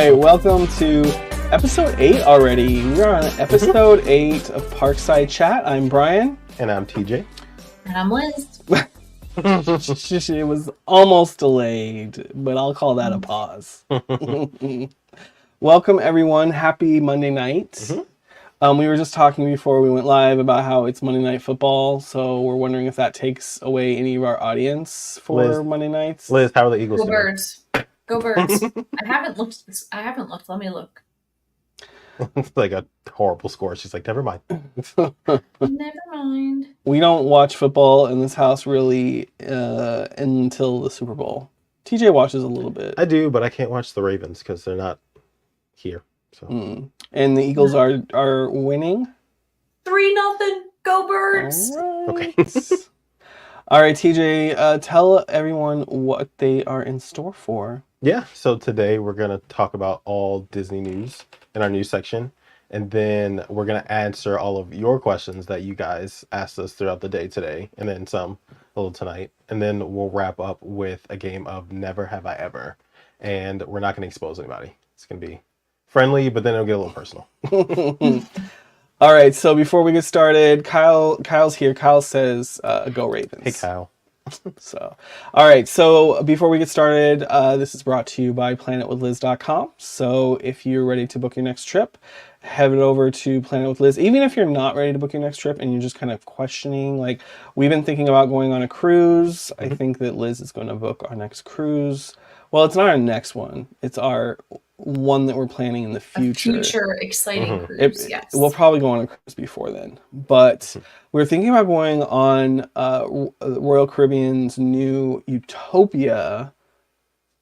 right, welcome to episode 8 already. We're on episode 8 of Parkside Chat. I'm Brian. And I'm TJ. And I'm Liz. It was almost delayed, but I'll call that a pause. Welcome, everyone. Happy Monday night. Mm-hmm. We were just talking before we went live about how it's Monday Night Football, so we're wondering if that takes away any of our audience for Monday nights. Liz, how are the Eagles Go doing? Birds. Go Birds. I haven't looked. Let me look. It's like a horrible score. She's like, never mind. Never mind. We don't watch football in this house really until the Super Bowl. TJ watches a little bit. I do, but I can't watch the Ravens because they're not here. So. And the Eagles are winning. 3-0. Go Birds. All right. Okay. All right, TJ, tell everyone what they are in store for. Yeah, so today we're going to talk about all Disney news in our news section. And then we're going to answer all of your questions that you guys asked us throughout the day today. And then some a little tonight. And then we'll wrap up with a game of Never Have I Ever. And we're not going to expose anybody. It's going to be friendly, but then it'll get a little personal. All right, so before we get started, Kyle's here. Kyle says, go Ravens. Hey, Kyle. So, all right, so before we get started, this is brought to you by planetwithliz.com. So if you're ready to book your next trip, head over to Planet with Liz. Even if you're not ready to book your next trip and you're just kind of questioning, like we've been thinking about going on a cruise. I think that Liz is going to book our next cruise. Well, it's not our next one. It's our one that we're planning in the future. A future exciting cruise, yes. We'll probably go on a cruise before then. But we're thinking about going on Royal Caribbean's new Utopia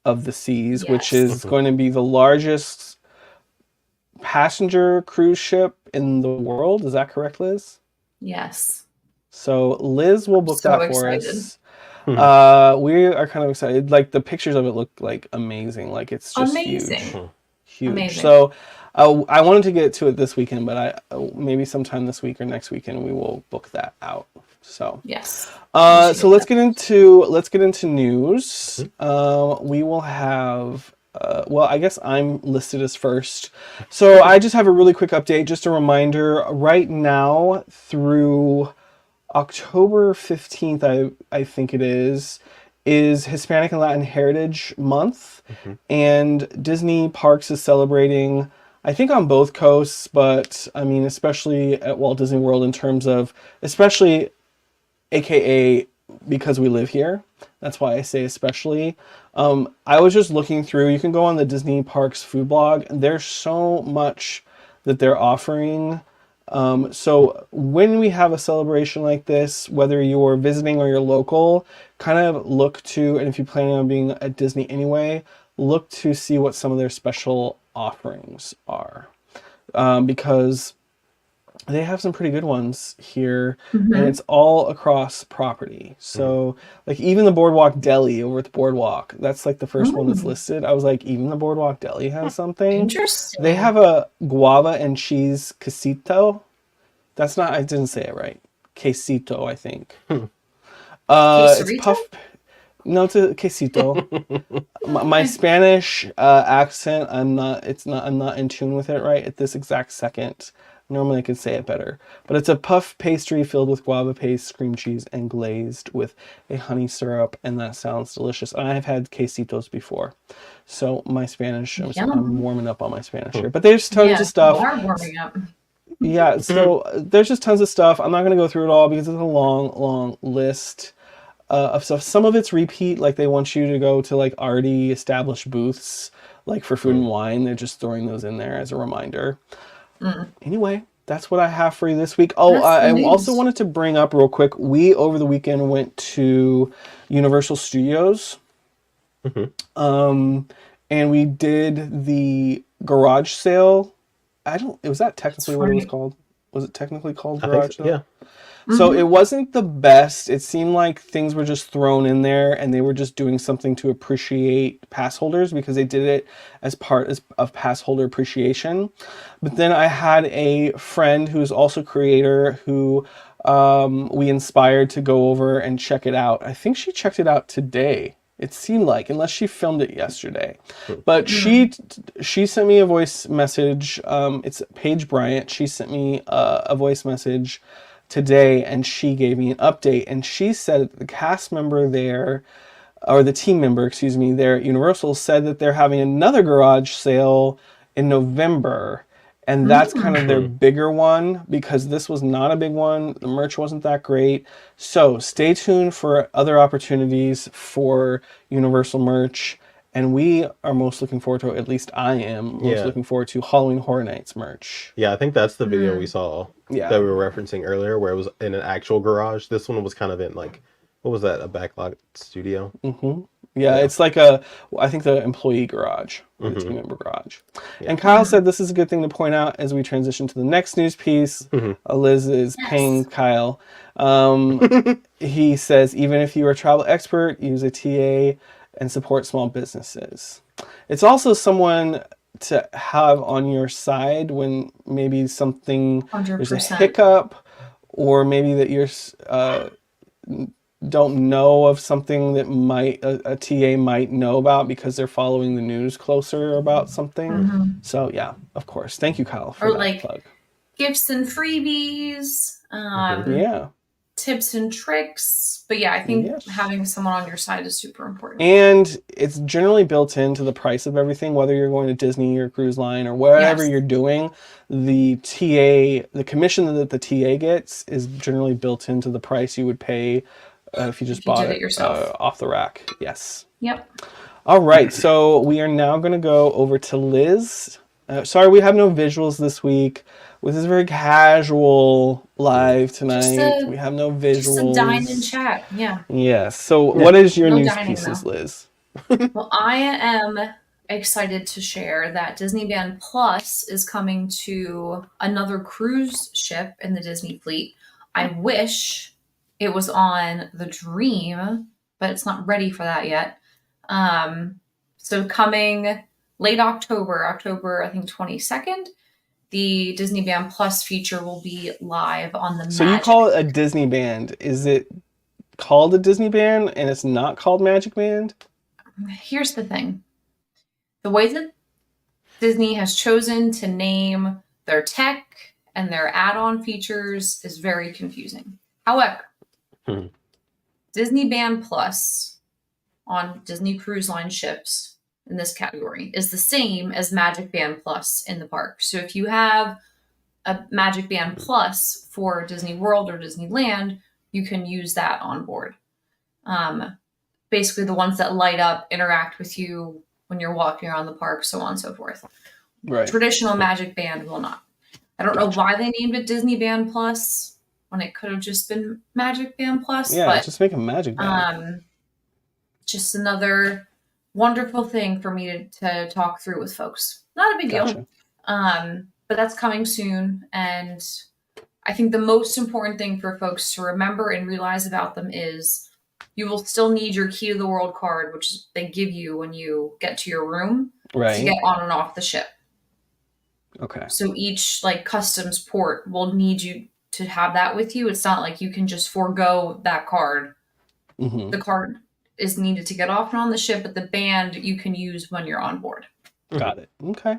of the Seas, which is going to be the largest passenger cruise ship in the world. Is that correct, Liz? Yes. So Liz will book that for excited. us. We are kind of excited. Like the pictures of it look like amazing. Like it's just amazing. Huge. Amazing. So I wanted to get to it this weekend, but maybe sometime this week or next weekend we will book that out. So yes. So let's get into news. We will have. Well, I guess I'm listed as first. So I just have a really quick update. Just a reminder. Right now through October 15th, I think it is Hispanic and Latin Heritage Month. And Disney Parks is celebrating, I think on both coasts, but I mean, especially at Walt Disney World in terms of, especially AKA because we live here. That's why I say especially. I was just looking through, you can go on the Disney Parks food blog, and there's so much that they're offering. So when we have a celebration like this, whether you're visiting or you're local, kind of look to, and if you're planning on being at Disney anyway, look to see what some of their special offerings are. Because they have some pretty good ones here, and it's all across property. So like even the Boardwalk Deli over at the Boardwalk, that's like the first one that's listed. I was like, even the Boardwalk Deli has something. Interesting. They have a guava and cheese quesito. That's not, I didn't say it right. Quesito, I think. It's puff. No, it's a quesito. My Spanish accent, I'm not in tune with it right at this exact second. Normally I could say it better. But it's a puff pastry filled with guava paste, cream cheese, and glazed with a honey syrup, and that sounds delicious. And I've had quesitos before. So my Spanish, I'm warming up on my Spanish here. But there's tons of stuff. You are warming up. Yeah, so there's just tons of stuff. I'm not going to go through it all because it's a long list of stuff. Some of it's repeat, like they want you to go to like already established booths, like for food and wine. They're just throwing those in there as a reminder. Anyway, that's what I have for you this week. Oh, I also wanted to bring up real quick. We, over the weekend, went to Universal Studios. And we did the garage sale. Was that technically what it was called? Was it technically called garage sale? Yeah. So it wasn't the best. It seemed like things were just thrown in there and they were just doing something to appreciate pass holders because they did it as part of pass holder appreciation. But then I had a friend who's also a creator who we inspired to go over and check it out. I think she checked it out today. It seemed like, unless she filmed it yesterday. But she sent me a voice message. It's Paige Bryant. She sent me a voice message today, and she gave me an update. And she said that the cast member there, or the team member, excuse me, there at Universal said that they're having another garage sale in November. And that's kind of their bigger one, because this was not a big one. The merch wasn't that great. So stay tuned for other opportunities for Universal merch. And we are most looking forward to, at least I am, most looking forward to Halloween Horror Nights merch. Yeah, I think that's the video we saw Yeah. that we were referencing earlier, where it was in an actual garage. This one was kind of in like, what was that? A backlot studio? Yeah, it's like I think the employee garage, or the team member garage. And Kyle said this is a good thing to point out as we transition to the next news piece. Liz is paying Kyle. He says, even if you are a travel expert, use a TA and support small businesses. It's also someone to have on your side when maybe something, there's a 100%. hiccup, or maybe that you're don't know of something that might a TA might know about because they're following the news closer about something. So yeah, of course. Thank you, Kyle, for Or that like plug. gifts and freebies, Yeah. tips and tricks. But yeah, I think Yes. having someone on your side is super important. And it's generally built into the price of everything, whether you're going to Disney or cruise line or whatever Yes. you're doing. The TA, the commission that the TA gets is generally built into the price you would pay if you just If you bought did it it yourself. off the rack. Yes. Yep. All right, so we are now going to go over to Liz. Sorry, we have no visuals this week. This is very casual live tonight. We have no visuals. Just a dine and chat. Yeah. Yes. So, what is your No news dining, pieces, though. Liz? Well, I am excited to share that Disney Band Plus is coming to another cruise ship in the Disney fleet. I wish it was on the Dream, but it's not ready for that yet. So coming late October, I think 22nd, the Disney Band Plus feature will be live on the So you call it a Disney Band. Is it called a Disney Band and it's not called Magic Band? Here's the thing. The way that Disney has chosen to name their tech and their add-on features is very confusing. However, Disney Band Plus on Disney Cruise Line ships in this category is the same as Magic Band Plus in the park. So if you have a Magic Band Plus for Disney World or Disneyland, you can use that on board. Basically the ones that light up, interact with you when you're walking around the park, so on and so forth. Right. Traditional Magic Band will not. I don't know why they named it Disney Band Plus when it could have just been Magic Band Plus. Yeah, but just make a Magic Band. just another wonderful thing for me to talk through with folks. Not a big deal. Gotcha. But that's coming soon. And I think the most important thing for folks to remember and realize about them is you will still need your Key to the World card, which they give you when you get to your room to Right. get on and off the ship. Okay. So each like customs port will need you to have that with you. It's not like you can just forego that card. hmm The card is needed to get off and on the ship, but the band you can use when you're on board. Got it. Okay.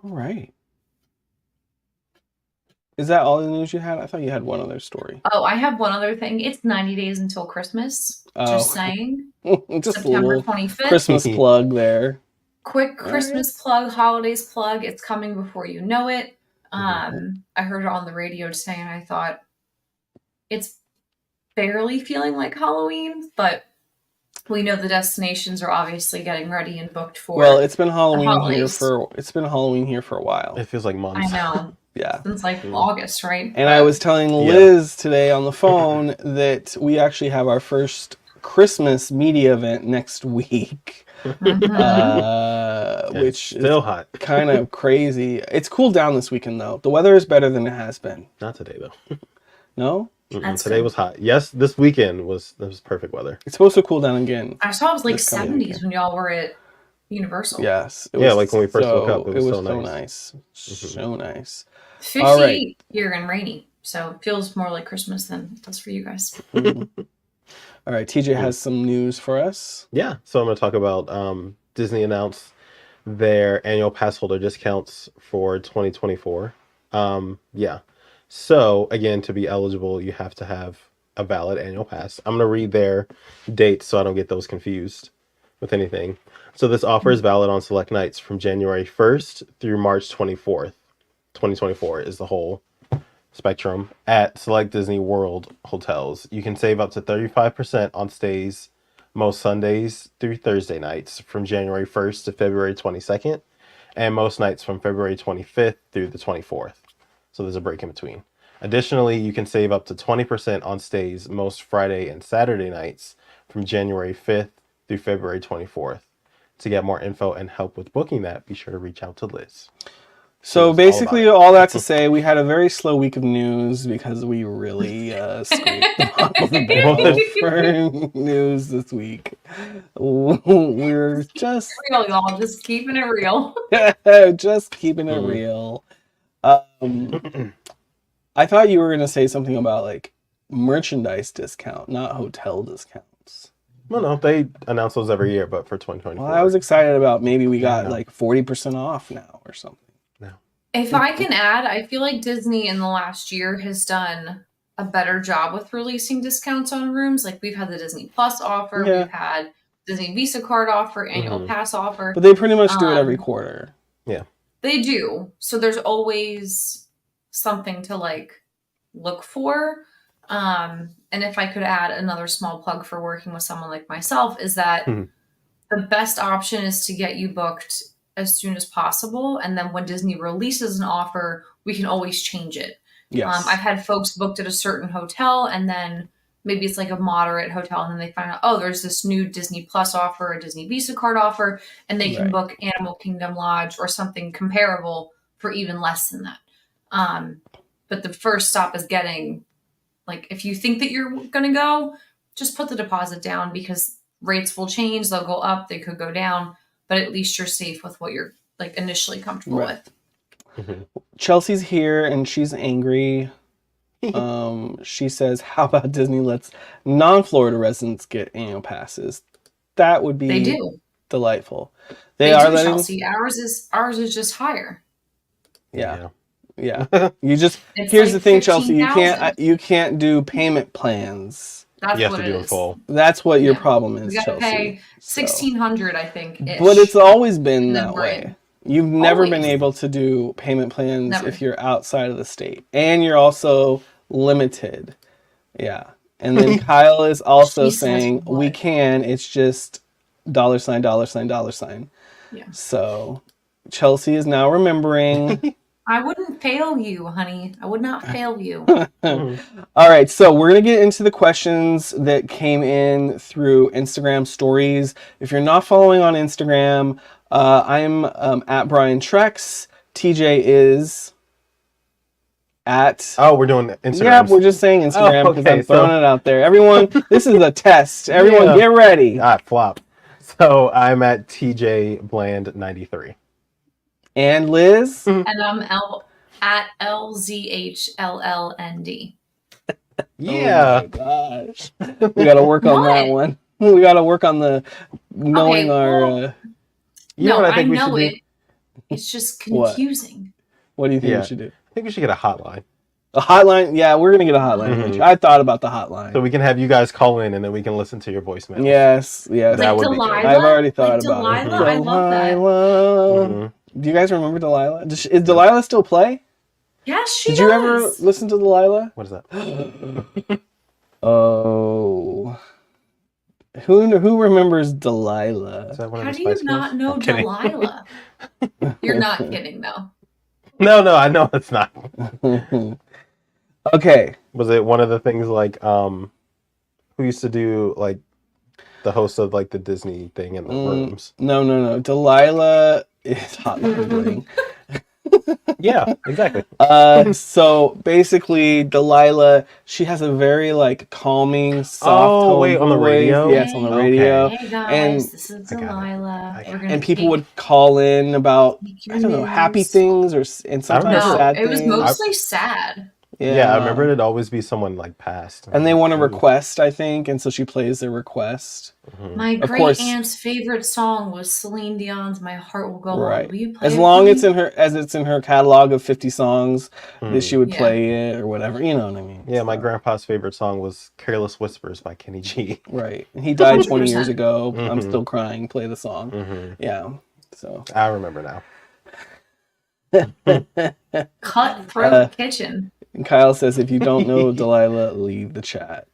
All right. Is that all the news you had? I thought you had one other story. Oh, I have one other thing. It's 90 days until Christmas. Oh. Just saying. Just a September little 25th. Christmas plug there. Quick Christmas plug, holidays plug. It's coming before you know it. I heard it on the radio today and I thought it's barely feeling like Halloween, but we know the destinations are obviously getting ready and booked for. Well, it's been Halloween here holidays. for a while. It feels like months. I know. Yeah. Since like August, right? And I was telling Liz today on the phone that we actually have our first Christmas media event next week, which is Still hot. kind of crazy. It's cooled down this weekend, though. The weather is better than it has been. Not today though. No? That's Today good. was hot. Yes, this weekend was perfect weather. It's supposed to cool down again. I saw it was like This coming 70s weekend. when y'all were at Universal. Yes. Yeah, like when we first woke up, it was so so nice. nice. So nice. 58 All right. here and rainy. So it feels more like Christmas than it does for you guys. All right, TJ has some news for us. Yeah, so I'm going to talk about Disney announced their annual pass holder discounts for 2024. Yeah, so again, to be eligible, you have to have a valid annual pass. I'm going to read their dates so I don't get those confused with anything. So this offer is valid on select nights from January 1st through March 24th. 2024 is the whole spectrum at select Disney World hotels. You can save up to 35% on stays most Sundays through Thursday nights from January 1st to February 22nd, and most nights from February 25th through the 24th. So there's a break in between. Additionally, you can save up to 20% on stays most Friday and Saturday nights from January 5th through February 24th. To get more info and help with booking that, be sure to reach out to Liz. So It's basically, all about it. all that to say, we had a very slow week of news because we really scraped the bottom of the barrel for news this week. We're just Real, y'all. Just keeping it real. just keeping it Mhm. real. I thought you were going to say something about like merchandise discount, not hotel discounts. Well, no, they announce those every year, but for 2024. Well, I was excited about maybe we got no. like 40% off now or something. If I can add, I feel like Disney in the last year has done a better job with releasing discounts on rooms. Like we've had the Disney Plus offer, Yeah. we've had Disney Visa card offer, annual Mhm. pass offer. But they pretty much do it every quarter. They do. So there's always something to like look for. And if I could add another small plug for working with someone like myself is that Mhm. the best option is to get you booked as soon as possible. And then when Disney releases an offer, we can always change it. Yes. I've had folks booked at a certain hotel and then maybe it's like a moderate hotel and then they find out, oh, there's this new Disney Plus offer, a Disney Visa card offer, and they can Right. book Animal Kingdom Lodge or something comparable for even less than that. But the first stop is getting, like, if you think that you're going to go, just put the deposit down because rates will change. They'll go up, they could go down, but at least you're safe with what you're like initially comfortable Right. with. Mhm. Chelsea's here and she's angry. She says, "How about Disney lets non-Florida residents get annual passes? That would be They do. delightful." They are do, letting. Chelsea. Ours is just higher. Yeah. Yeah. You just It's here's like the thing, Chelsea. You 15,000. can't do payment plans. That's You have what to it do it is. full. That's what your Yeah. problem We is, gotta Chelsea. pay So- 1,600, I think. But it's always been And then that we're way. in. You've never been Always. able to do payment plans Never. if you're outside of the state. And you're also limited. Yeah. And then Kyle is also She says saying, what? we can, it's just $, $. Yeah. So Chelsea is now remembering. I wouldn't fail you, honey. I would not fail you. Mhm. All right, so we're going to get into the questions that came in through Instagram stories. If you're not following on Instagram, I'm at Brian Trex. TJ is at... Oh, we're doing Instagram. Yeah, we're just saying Instagram because okay, I'm throwing so- it out there. Everyone, this is a test. Everyone, Yeah. get ready. Flop. So I'm at TJ Bland 93. And Liz? And I'm at LZHLLND. Yeah. Oh my gosh. We got to work on that What? one. We got to work on the knowing Okay, our... well- You know No, what I I think we should know do? it. It's just What? confusing. What do you think Yeah. we should do? I think we should get a hotline. A hotline? Yeah, we're gonna get a hotline. Mhm. eventually. I thought about the hotline. So we can have you guys call in and then we can listen to your voicemail. Yes. That Like would be good. Delilah. I've already thought Like about it. Delilah? I love that. Delilah. Mhm. Do you guys remember Delilah? Is Delilah still play? Yes, she Did does. you ever listen to Delilah? What is that? Oh. Who remembers Delilah? Is that one How of do the you Spice not Girls? know I'm kidding. Delilah? You're not kidding, though. No, I know it's not. Okay. Was it one of the things like who used to do like the host of like the Disney thing in the rooms? No. Delilah is Hotline Bling. Yeah, exactly. So basically, Delilah, she has a very like calming, soft tone wait, on the voice. radio? Yes, on the Okay. radio. Hey guys, And- this is I got it. Delilah. I got We're it. gonna And people take- would call in about take your I don't know, happy news. things and sometimes remember- No, sad it was things. mostly sad. Yeah, I remember it'd always be someone like passed. And they want a Ooh. request, I think, and so she plays their request. Mhm. My Of great course. aunt's favorite song was Celine Dion's "My Heart Will Go On." Right. Will you play As it long for it's me? in her catalog of 50 songs, that she would Yeah. play it or whatever. You know what I mean? Yeah, my So, grandpa's favorite song was "Careless Whispers" by Kenny G. Right. And he died 20 years 100%. ago. I'm Mhm. still crying. Play the song. Hmm. Yeah. So. I remember now. Cutthroat Kitchen. And Kyle says, if you don't know Delilah, leave the chat.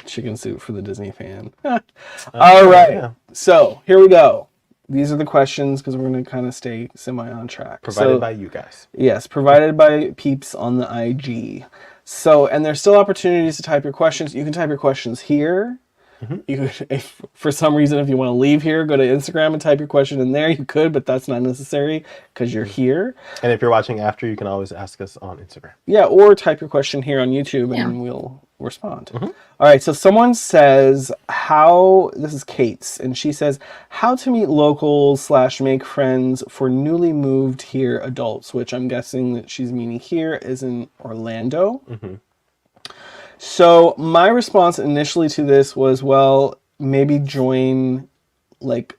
Chicken soup for the Disney fan. All right. Yeah. So here we go. These are the questions because we're going to kind of stay semi on track. Provided by you guys. Yes, provided by peeps on the IG. So, and there's still opportunities to type your questions. You can type your questions here. You could, if for some reason, if you want to leave here, go to Instagram and type your question in there. You could, but that's not necessary because you're here. And if you're watching after, you can always ask us on Instagram. Yeah, or type your question here on YouTube and we'll respond. All right, so someone says this is Kate's, and she says, how to meet locals / make friends for newly moved here adults, which I'm guessing that she's meaning here is in Orlando. So my response initially to this was, well, maybe join like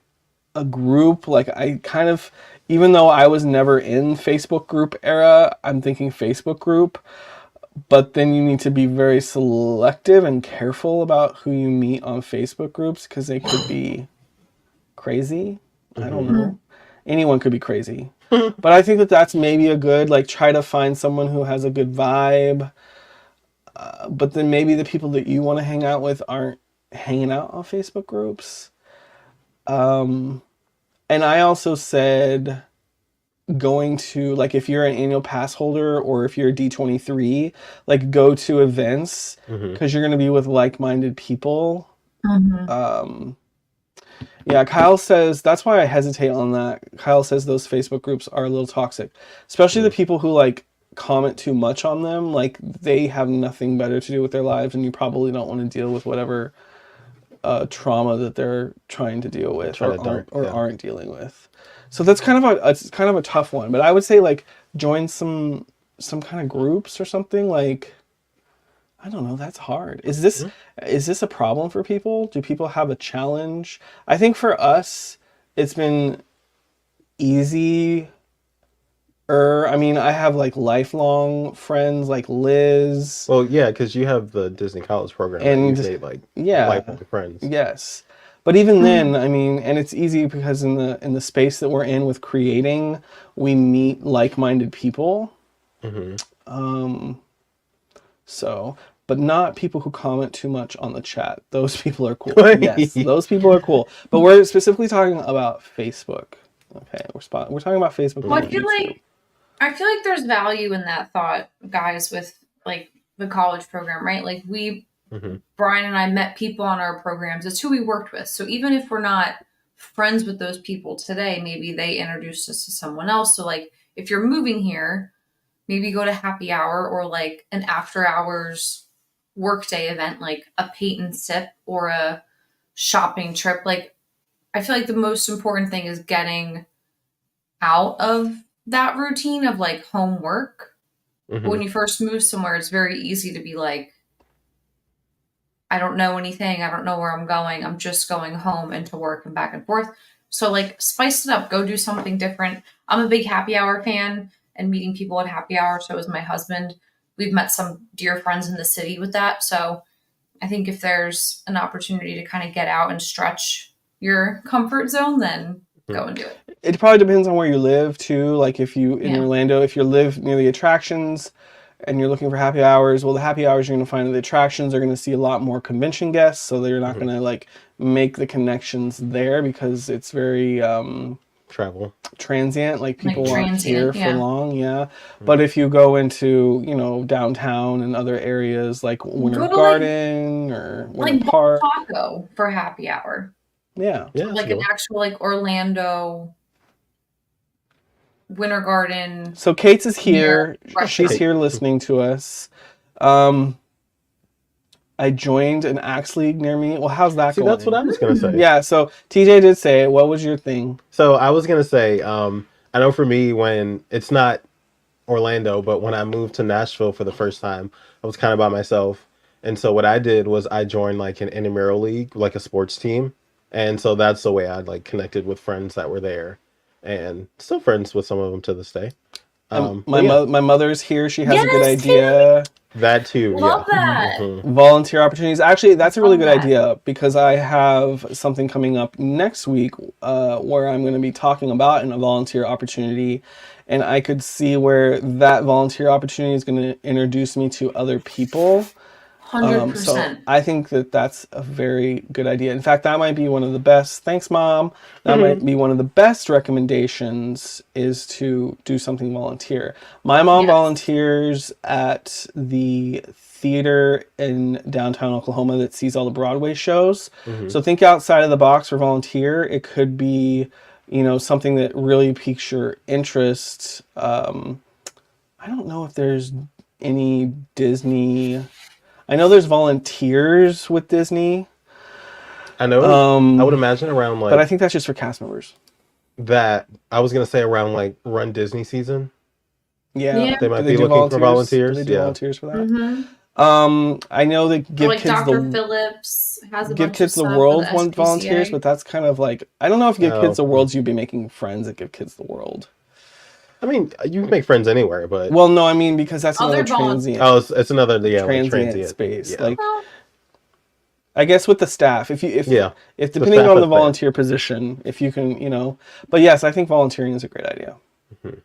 a group. Like I kind of, even though I was never in Facebook group era, I'm thinking Facebook group. But then you need to be very selective and careful about who you meet on Facebook groups because they could be crazy. I don't know. Anyone could be crazy. But I think that that's maybe a good, like, try to find someone who has a good vibe. But then maybe the people that you want to hang out with aren't hanging out on Facebook groups. And I also said going to, like, if you're an annual pass holder or if you're a D23, like, go to events because you're going to be with like-minded people. Yeah, Kyle says, that's why I hesitate on that. Kyle says those Facebook groups are a little toxic, especially the people who, like, comment too much on them. Like, they have nothing better to do with their lives, and you probably don't want to deal with whatever trauma that they're trying to deal with aren't dealing with. So that's kind of a tough one. But I would say, like, join some kind of groups or something. Like, I don't know. That's hard. Is this a problem for people? Do people have a challenge? I think for us, it's been easy. I mean, I have like lifelong friends like Liz. Well, yeah, because you have the Disney College program and you've made like lifelong friends. Yes. But even then, I mean, and it's easy because in the space that we're in with creating, we meet like-minded people. So, but not people who comment too much on the chat. Those people are cool. Yes, those people are cool. But we're specifically talking about Facebook. Okay, we're talking about Facebook. Well, I feel like there's value in that thought, guys, with like the college program, right? Like Brian and I met people on our programs. It's who we worked with. So even if we're not friends with those people today, maybe they introduced us to someone else. So like if you're moving here, maybe go to happy hour or like an after hours workday event, like a paint and sip or a shopping trip. Like I feel like the most important thing is getting out of that routine of like homework. When you first move somewhere, it's very easy to be like, I don't know anything. I don't know where I'm going. I'm just going home and to work and back and forth. So like spice it up, go do something different. I'm a big happy hour fan and meeting people at happy hour. So is my husband. We've met some dear friends in the city with that. So I think if there's an opportunity to kind of get out and stretch your comfort zone, then go and do it. It probably depends on where you live too. Like if you in Orlando, if you live near the attractions and you're looking for happy hours, well, the happy hours you're going to find at the attractions are going to see a lot more convention guests, so they're not going to like make the connections there because it's very travel transient. Like people Like aren't here transient, for long. But if you go into downtown and other areas like Winter Garden or Winter like Park, Taco for happy hour. yeah, Like an actual like Orlando Winter Garden. So Kate's is here. Yeah. She's here listening to us. I joined an Axe League near me. Well, how's that going? That's what I was going to say. Yeah, so TJ did say it. What was your thing? So I was going to say, I know for me, when it's not Orlando, but when I moved to Nashville for the first time, I was kind of by myself. And so what I did was I joined like an intramural league, like a sports team. And so that's the way I like connected with friends that were there, and still friends with some of them to this day. My But yeah, my mother's here. She has a good Yes, idea. that too. Love Yeah. that. Mhm. Volunteer opportunities. Actually, that's a really Love good that. idea because I have something coming up next week where I'm going to be talking about a volunteer opportunity. And I could see where that volunteer opportunity is going to introduce me to other people. So 100%. I think that that's a very good idea. In fact, that might be one of the best. Thanks, Mom. That might be one of the best recommendations is to do something volunteer. My mom Yes. volunteers at the theater in downtown Oklahoma that sees all the Broadway shows. Mhm. So think outside of the box for volunteer. It could be, something that really piques your interest. I don't know if there's any Disney. I know there's volunteers with Disney, I know. I would imagine around but I like think that's just for cast members. that. I was gonna say around like Run Disney season, Yeah. Yeah. they Do might they be do looking for volunteers? Do volunteers. they do Yeah. volunteers for that? Mm-hmm. I know that Give Like Kids Dr. the Phillips has a Give bunch of Kids the stuff World with want volunteers, SPCA. but that's kind of like I don't know if Give Kids the Oh. World you'd be making friends at Give Kids the World. I mean, you can make friends anywhere, but Well, no, I mean because that's Other another transient oh, it's another like transient space. Yeah. Like Well, I guess with the staff, if Yeah. if The depending staff on the is there. volunteer position, if you can, but yes, I think volunteering is a great idea. Mhm.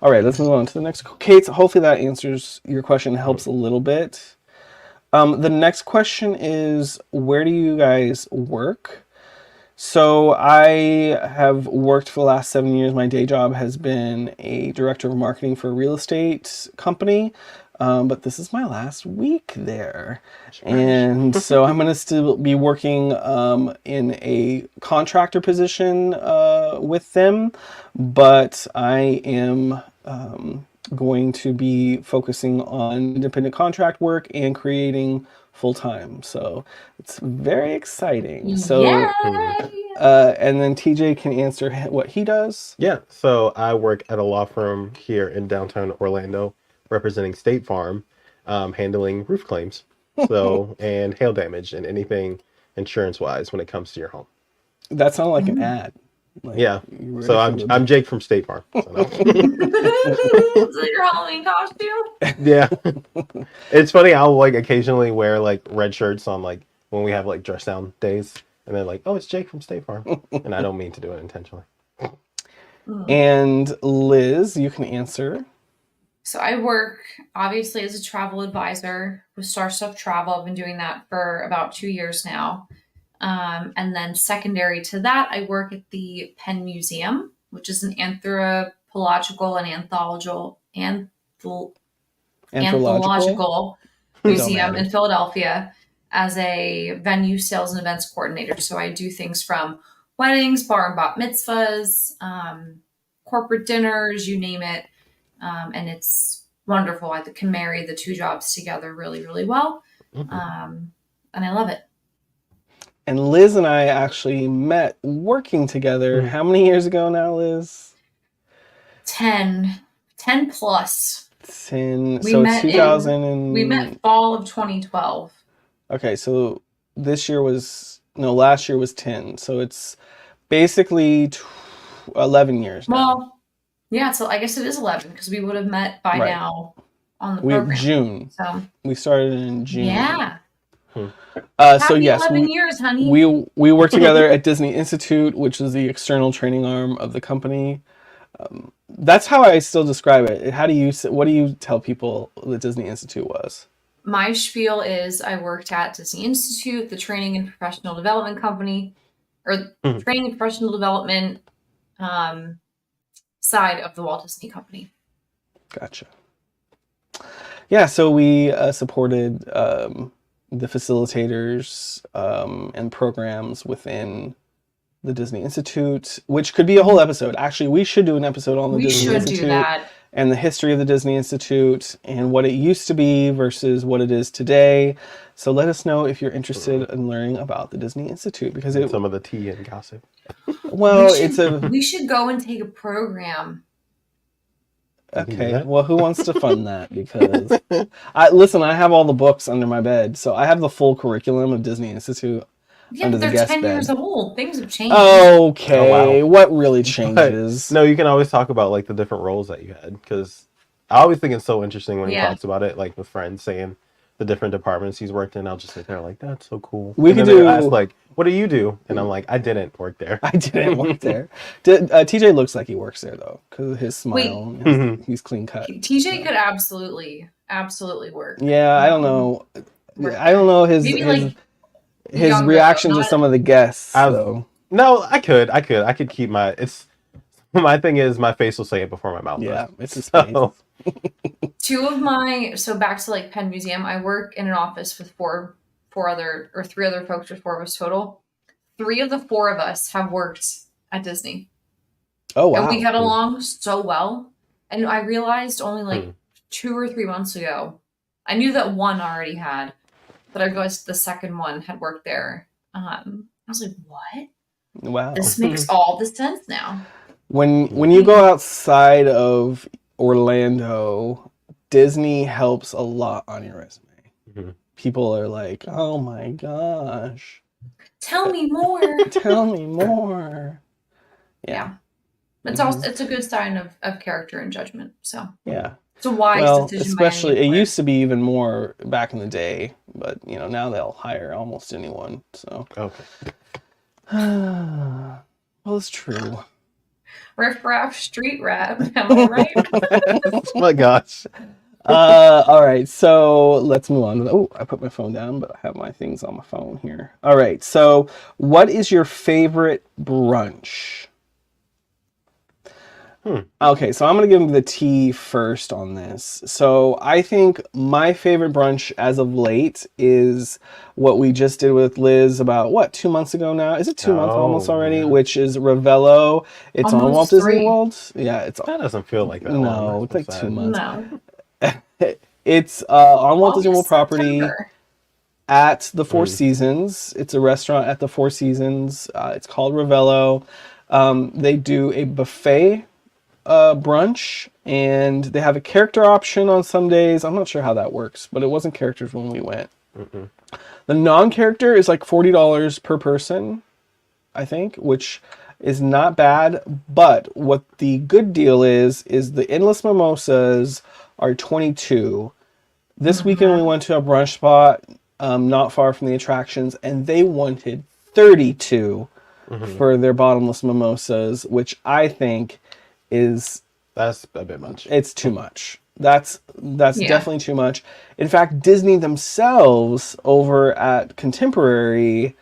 All right, let's move on to the next. Kate, hopefully that answers your question, helps a little bit. The next question is, where do you guys work? So I have worked for the last 7 years. My day job has been a director of marketing for a real estate company. But this is my last week there. And so I'm going to still be working in a contractor position with them. But I am going to be focusing on independent contract work and creating full time. So it's very exciting. So, yay! and then TJ can answer what he does. Yeah. So I work at a law firm here in downtown Orlando, representing State Farm, handling roof claims, so and hail damage and anything insurance wise when it comes to your home. That sounded like an ad. Like, Yeah. you ready So for I'm Jake from State Farm. So no. Is it your Halloween costume? Yeah. It's funny. I'll like occasionally wear like red shirts on like when we have like dress down days, and then like, oh, it's Jake from State Farm, and I don't mean to do it intentionally. And Liz, you can answer. So I work obviously as a travel advisor with Star Stuff Travel. I've been doing that for about 2 years now. And then secondary to that, I work at the Penn Museum, which is an anthropological and anthological museum in Philadelphia as a venue sales and events coordinator. So I do things from weddings, bar and bat mitzvahs, corporate dinners, you name it. And it's wonderful. I can marry the two jobs together really, really well. And I love it. And Liz and I actually met working together. How many years ago now, Liz? 10 plus. 10. We So met 2000 and We met fall of 2012. Okay, so last year was 10. So it's basically 11 years now. Well, yeah, so I guess it is 11 because we would have met by Right. now on the program. June. So We started in June. yeah. So Happy yes, 11 years, honey. we work together at Disney Institute, which is the external training arm of the company. That's how I still describe it. What do you tell people that Disney Institute was? My spiel is I worked at Disney Institute, the training and professional development company, or training and professional development side of the Walt Disney Company. Gotcha. Yeah, so we supported the facilitators and programs within the Disney Institute, which could be a whole episode. Actually, we should do an episode on the We Disney should Institute do that. and the history of the Disney Institute and what it used to be versus what it is today. So let us know if you're interested in learning about the Disney Institute because Some of the tea and gossip. well, it's a We should go and take a program. You can do Okay, that. well, who wants to fund that? Because I have all the books under my bed, so I have the full curriculum of Disney Institute Yeah, under but the they're guest 10 years bed. old. Things have changed. Okay, Oh, wow. what really But changes? no, you can always talk about like the different roles that you had because I always think it's so interesting when he Yeah. talks about it, like with friends saying the different departments he's worked in. I'll just sit there like, that's so cool. We And could then they do- ask like, what do you do? And I'm like, I didn't work there. I didn't work there. TJ looks like he works there though, because of his smile. And he's clean cut. TJ could absolutely work. Yeah, I don't know. I don't know Maybe like his younger, reaction to not- some of the guests. I was- though. No, I could keep my. It's my thing is my face will say it before my mouth. Yeah, does. it's his face. So, so back to like Penn Museum, I work in an office with three other folks, there's 4 of us total. 3 of the 4 of us have worked at Disney. Oh wow. And we got along so well. And I realized only like Hmm. 2 or 3 months ago, I knew that one already had, but I realized the second one had worked there. I was like, what? Wow. This makes all the sense now. When you go outside of Orlando, Disney helps a lot on your resume. Mhm. People are like, "Oh my gosh, Tell me more. tell me more." Yeah. It's Mhm. also it's a good sign of character and judgment. So Yeah. it's a wise Well, decision. especially by it any used to be even more back in the day, but now they'll hire almost anyone. So, okay. well, it's true. Riff raff street rap. Am I right? Oh my gosh. All right, so let's move on. Oh, I put my phone down, but I have my things on my phone here. All right, so what is your favorite brunch? Okay, so I'm going to give the tea first on this. So I think my favorite brunch as of late is what we just did with Liz about, 2 months ago now? Is it 2 months almost Oh, already? yeah. Which is Ravello. It's on Walt Almost Disney 3. World. Yeah, it's That doesn't feel like that. no, long. it's That's like so 2 sad. months. No. It's on Walt Disney World August, property September. at the Four Mm. Seasons. It's a restaurant at the Four Seasons. It's called Ravello. They do a buffet brunch, and they have a character option on some days. I'm not sure how that works, but it wasn't characters when we went. Mm-mm. The non-character is like $40 per person, I think, which is not bad. But what the good deal is the endless mimosas are $22. This weekend we went to a brunch spot not far from the attractions, and they wanted $32 for their bottomless mimosas, which I think is That's a bit much. it's too much. That's Yeah. definitely too much. In fact, Disney themselves over at Contemporary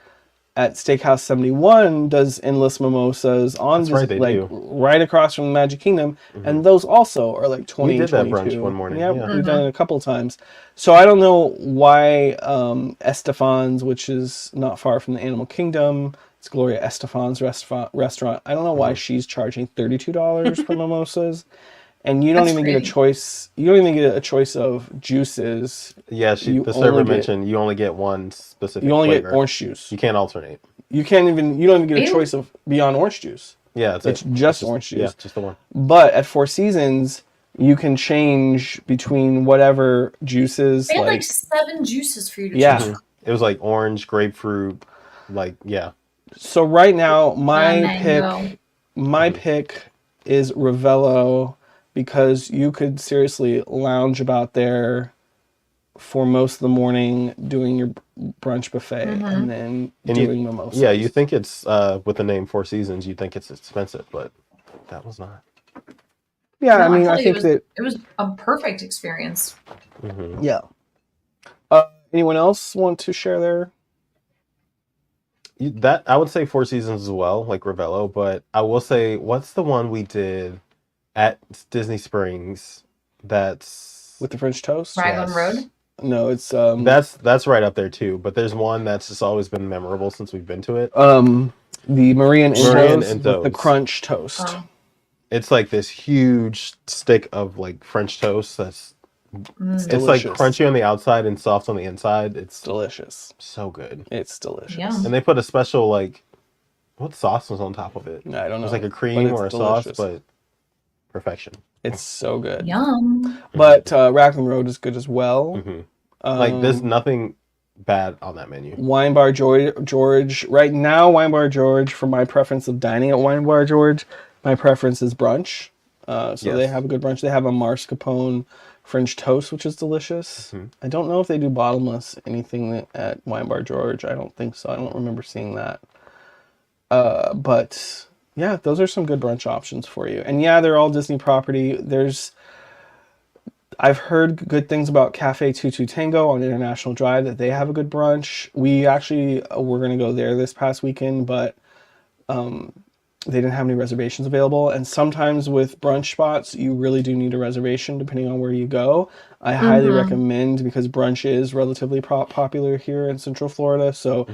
at Steakhouse 71 does endless mimosas on That's right, just, they like do. right across from the Magic Kingdom, and those also are like 20. We did that 22. brunch one morning, Yeah, yeah. we've done it a couple times. So I don't know why Estefan's, which is not far from the Animal Kingdom, it's Gloria Estefan's restaurant. I don't know why she's charging $32 for mimosas. And you don't That's even get a crazy. choice. You don't even get a choice of juices. Yeah, You the server only get- mentioned you only get one specific You only flavor. get orange juice. You can't alternate. You don't even get a Ew. choice of beyond orange juice. Yeah, It's just orange juice. Yeah, just the one. But at Four Seasons, you can change between whatever juices. They had Like, like 7 juices for you to Yeah. choose. It was like orange, grapefruit, like yeah. so right now, my Mango. pick is Ravello, because you could seriously lounge about there for most of the morning doing your brunch buffet and then And doing mimosas. Yeah, you think it's with the name Four Seasons, you think it's expensive, but that was not. Yeah, No, I mean, tell I you, think that. it was a perfect experience. Mhm. Yeah. Anyone else want to share their? That I would say Four Seasons as well, like Ravello, but I will say, what's the one we did at Disney Springs? That's With the French toast? Raglan Road. No, it's that's right up there too. But there's one that's just always been memorable since we've been to it. the Marie and Marie and Enzo's with the Enzo's. crunch toast. Oh, It's like this huge stick of like French toast that's it's like delicious. crunchy on the outside and soft on the inside. It's Delicious. so good. It's delicious. Yum. And they put a special like what sauce was on top of it? I don't It know. was like a but cream it's or a delicious. sauce, but perfection. It's so good. Yum. But Rackham Road is good as well. Hmm. Like, there's Um, nothing bad on that menu. Wine Bar George. Right now, Wine Bar George, for my preference of dining at Wine Bar George, my preference is brunch. So they Yes. have a good brunch. They have a mascarpone French toast, which is delicious. Mhm. I don't know if they do bottomless anything at Wine Bar George. I don't think so. I don't remember seeing that. But yeah, those are some good brunch options for you. And yeah, they're all Disney property. I've heard good things about Cafe Tutu Tango on International Drive, that they have a good brunch. We actually were going to go there this past weekend, but they didn't have any reservations available. And sometimes with brunch spots, you really do need a reservation depending on where you go. I highly recommend, because brunch is relatively popular here in Central Florida. So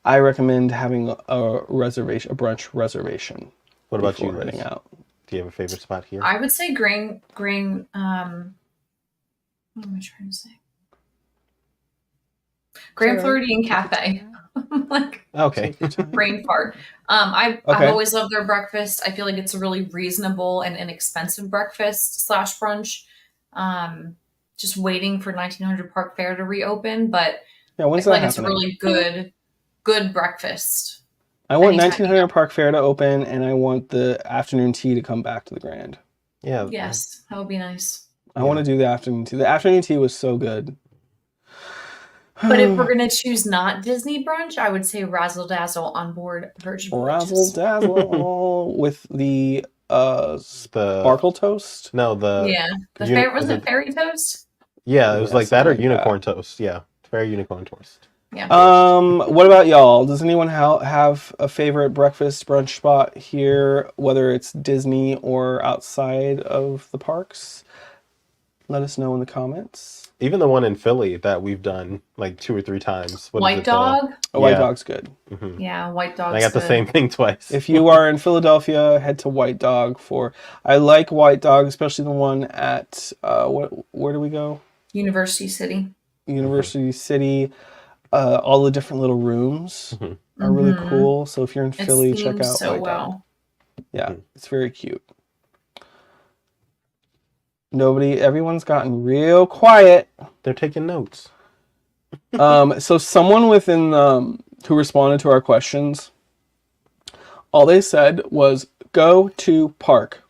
I recommend having a reservation, a brunch reservation. What about you, before Liz? heading out. Do you have a favorite spot here? I would say grain. What am I trying to say? Grand Sorry. Floridian Cafe. Like Okay. brain fart. I've Okay. always loved their breakfast. I feel like it's a really reasonable and inexpensive breakfast / brunch. Just waiting for 1900 Park Fair to reopen, but Yeah, I when's feel that like it's a happening? really good breakfast. I want anytime, 1900 Park Fair to open, and I want the afternoon tea to come back to the Grand. Yeah. Yes, that would be nice. I want to do the afternoon tea. The afternoon tea was so good. But if we're gonna choose not Disney brunch, I would say Razzle Dazzle on board Virgin Razzle Voyages. dazzle with the sparkle toast. No, the Yeah, the uni- fair was is it fairy toast? Yeah, it was Yeah, like that or something like unicorn toast. Yeah, fairy unicorn toast. Yeah. What about y'all? Does anyone have a favorite breakfast brunch spot here, whether it's Disney or outside of the parks? Let us know in the comments. Even the one in Philly that we've done like 2 or 3 times. What is White it, Dog. White Yeah. Dog's good. Mhm. Yeah, White Dog. I got the same thing twice. If you are in Philadelphia, head to White Dog for. I like White Dog, especially the one at where do we go? University City. University City. All the different little rooms Mhm. are really Mhm. cool. So if you're in It's Philly, check themed out so White Dog. well. Yeah, it's very cute. Everyone's gotten real quiet. They're taking notes. So someone within who responded to our questions, all they said was go to park.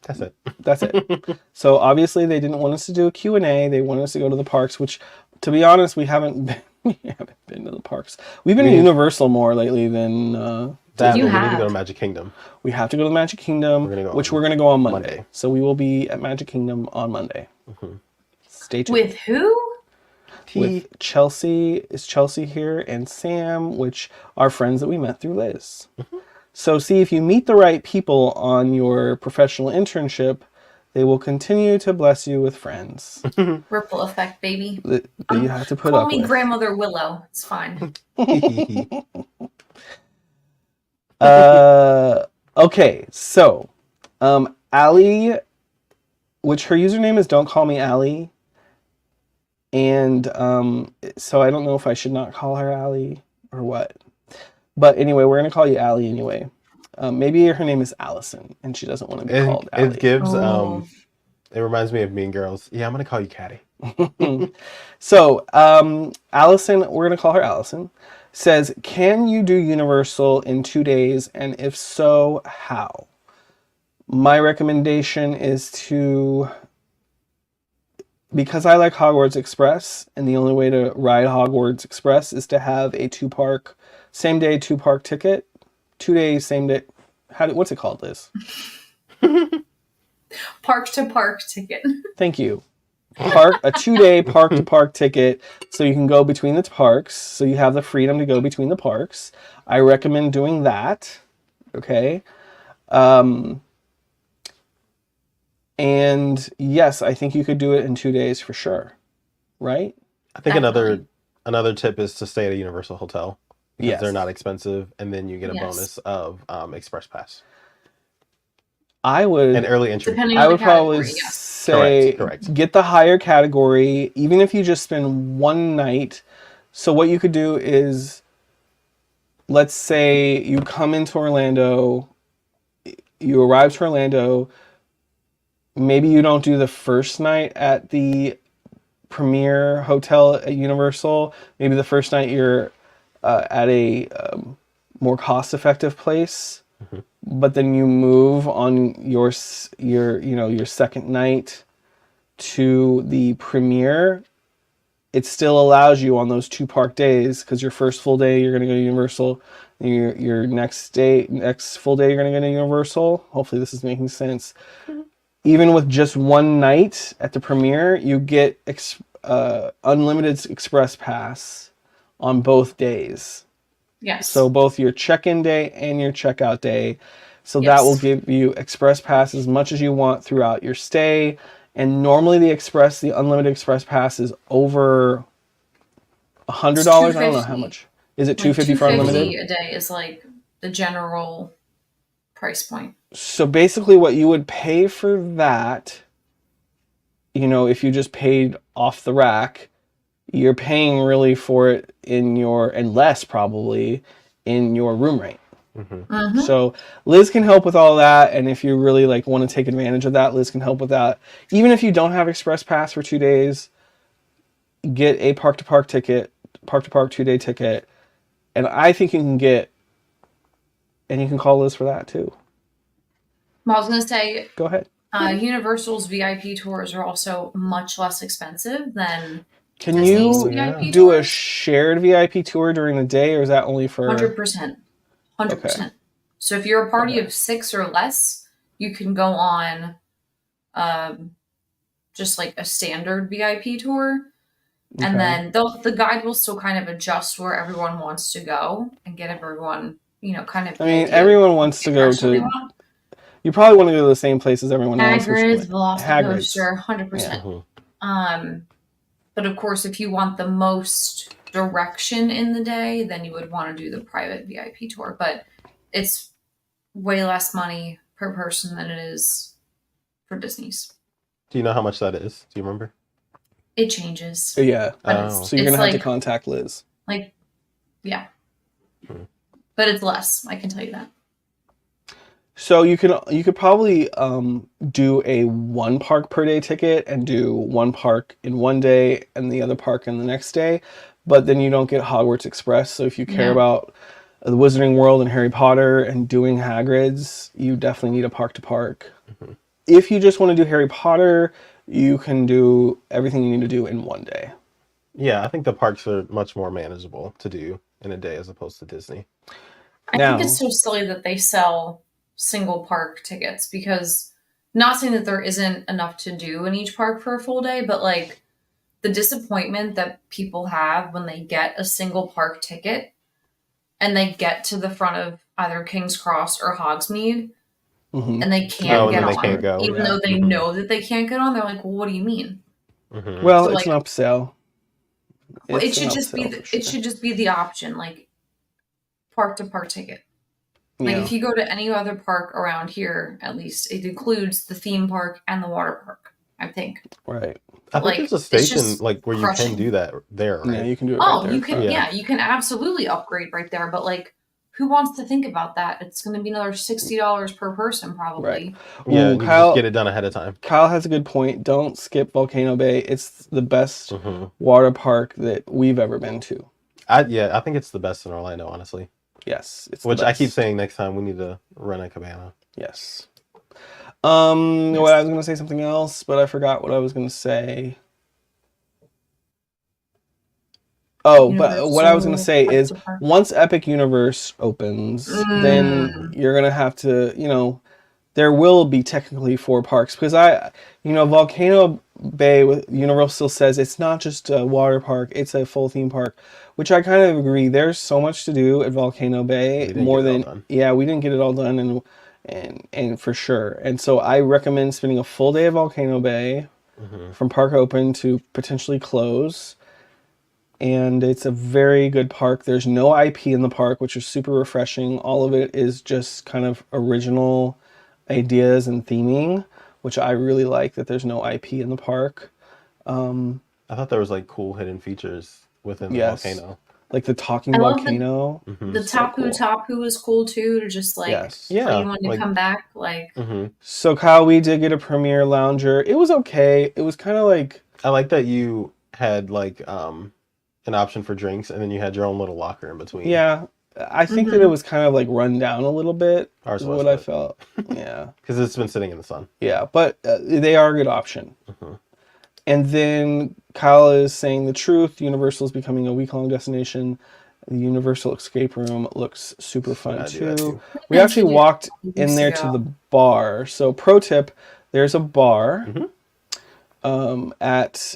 That's it. That's it. So obviously they didn't want us to do a Q&A. They wanted us to go to the parks, which, to be honest, we haven't been to the parks. We've been to Universal more lately than That, You but we need to have. go to Magic Kingdom. we have to go to the Magic Kingdom, We're gonna go which on we're going to go on Monday. Monday. So we will be at Magic Kingdom on Monday. Stay tuned. With who? With Chelsea. Is Chelsea here? And Sam, which are friends that we met through Liz. So see, if you meet the right people on your professional internship, they will continue to bless you with friends Ripple effect, baby. that you have to put Call up me with. Grandmother Willow. It's fine. Okay, so Allie, which her username is Don't Call Me Allie, and so I don't know if I should not call her Allie or what. But anyway, we're gonna call you Allie anyway. Maybe her name is Allison, and she doesn't want to be called Allie. It gives Oh. it reminds me of Mean Girls. Yeah, I'm gonna call you Caddy. So, Allison, we're going to call her Allison, says, can you do Universal in 2 days? And if so, how? My recommendation is because I like Hogwarts Express, and the only way to ride Hogwarts Express is to have a same day, 2-park ticket. 2 days, same day. What's it called, Liz? Park to park ticket. Thank you. A 2-day park to park ticket, so you can go between the parks, so you have the freedom to go between the parks. I recommend doing that. Okay. And yes, I think you could do it in 2 days for sure. Right? I think Definitely. another tip is to stay at a Universal hotel because Yes. they're not expensive, and then you get a Yes. bonus of Express Pass I would and early entry. Depending I on the would probably category, yes. say Correct. get the higher category, even if you just spend one night. So what you could do is, let's say you come into Orlando, you arrive to Orlando, maybe you don't do the first night at the Premier Hotel at Universal. Maybe the first night you're at a more cost-effective place, but then you move on your your second night to the Premier. It still allows you on those 2 park days, because your first full day you're going to go to Universal, and your next full day you're going to go to Universal. Hopefully this is making sense. Even with just one night at the Premier, you get unlimited express pass on both days. Yes. So both your check-in day and your checkout day. So that Yes. will give you express pass as much as you want throughout your stay. And normally the unlimited express pass is over $100. I don't know how $250. much. Is it Like $250 for unlimited? $250 a day is like the general price point. So basically what you would pay for that, if you just paid off the rack, you're paying really for it and less probably in your room rate. Mm-hmm. So Liz can help with all that, and if you really want to take advantage of that, Liz can help with that. Even if you don't have express pass for 2 days, get a park to park 2-day ticket, and I think you can get, and you can call Liz for that too. Well, I was going to say, Go ahead. Universal's VIP tours are also much less expensive than Can Disney's you VIP do a tours. shared VIP tour during the day, or is that only for 100%. 100%. So if you're a party of 6 or less, you can go on just like a standard VIP tour. Okay. And then the guide will still kind of adjust where everyone wants to go and get everyone, kind of. I mean, everyone wants to go to. You probably want to go to the same place as everyone else. Hagrid's, Hagrid's. Velocicoaster, 100%. But of course, if you want the most direction in the day, then you would want to do the private VIP tour. But it's way less money per person than it is for Disney's. Do you know how much that is? Do you remember? It changes. Yeah. But So you're going to have to contact Liz. Yeah. But it's less, I can tell you that. So you could probably do a 1 park per day ticket and do 1 park in one day and the other park in the next day, but then you don't get Hogwarts Express. So if you care about the Wizarding World and Harry Potter and doing Hagrid's, you definitely need a park to park. If you just want to do Harry Potter, you can do everything you need to do in one day. Yeah, I think the parks are much more manageable to do in a day as opposed to Disney. I think it's so silly that they sell single park tickets, because not saying that there isn't enough to do in each park for a full day, but the disappointment that people have when they get a single park ticket and they get to the front of either King's Cross or Hogsmeade and they can't get on, even though they know that they can't get on. They're like, well, what do you mean? Well, so, it's an upsell. Well, it should just be it should just be the option, park to park ticket. If you go to any other park around here, at least it includes the theme park and the water park, I think. Right. I think there's a station where you can do that there, right? Yeah, you can do it right there. You can, you can absolutely upgrade right there, but who wants to think about that? It's going to be another $60 per person, probably. Right. Yeah, you just get it done ahead of time. Kyle has a good point. Don't skip Volcano Bay. It's the best water park that we've ever been to. I think it's the best in Orlando, honestly. Yes, it's which I keep saying next time we need to run a cabana. Yes. What I was going to say something else, but I forgot what I was going to say. Oh, but what I was going to say is once Epic Universe opens, then you're going to have to, there will be technically 4 parks, because Volcano Bay with Universal says it's not just a water park, it's a full theme park, which I kind of agree. There's so much to do at Volcano Bay, more than we didn't get it all done, and for sure. And so I recommend spending a full day at Volcano Bay from park open to potentially close. And it's a very good park. There's no IP in the park, which is super refreshing. All of it is just kind of original ideas and theming, which I really like, that there's no IP in the park. I thought there was cool hidden features within the volcano. like the talking I love the volcano. Mhm. the So Tapu cool. Tapu is cool too, to just like Yes. for Yeah, anyone to like come back. Like, mhm. So Kyle, we did get a Premier Lounger. It was okay. It was kind of like, I like that you had like an option for drinks, and then you had your own little locker in between. yeah. I think that it was kind of like run down a little bit. Ours Is was, what I but- felt. Yeah. because it's been sitting in the sun. Yeah, but they are a good option. Mhm. And then Kyle is saying the truth. Universal is becoming a week-long destination. The Universal Escape Room looks super fun gotta do that too. too. We actually Continue walked weeks in there ago. to the bar. So pro tip, there's a bar. Mhm.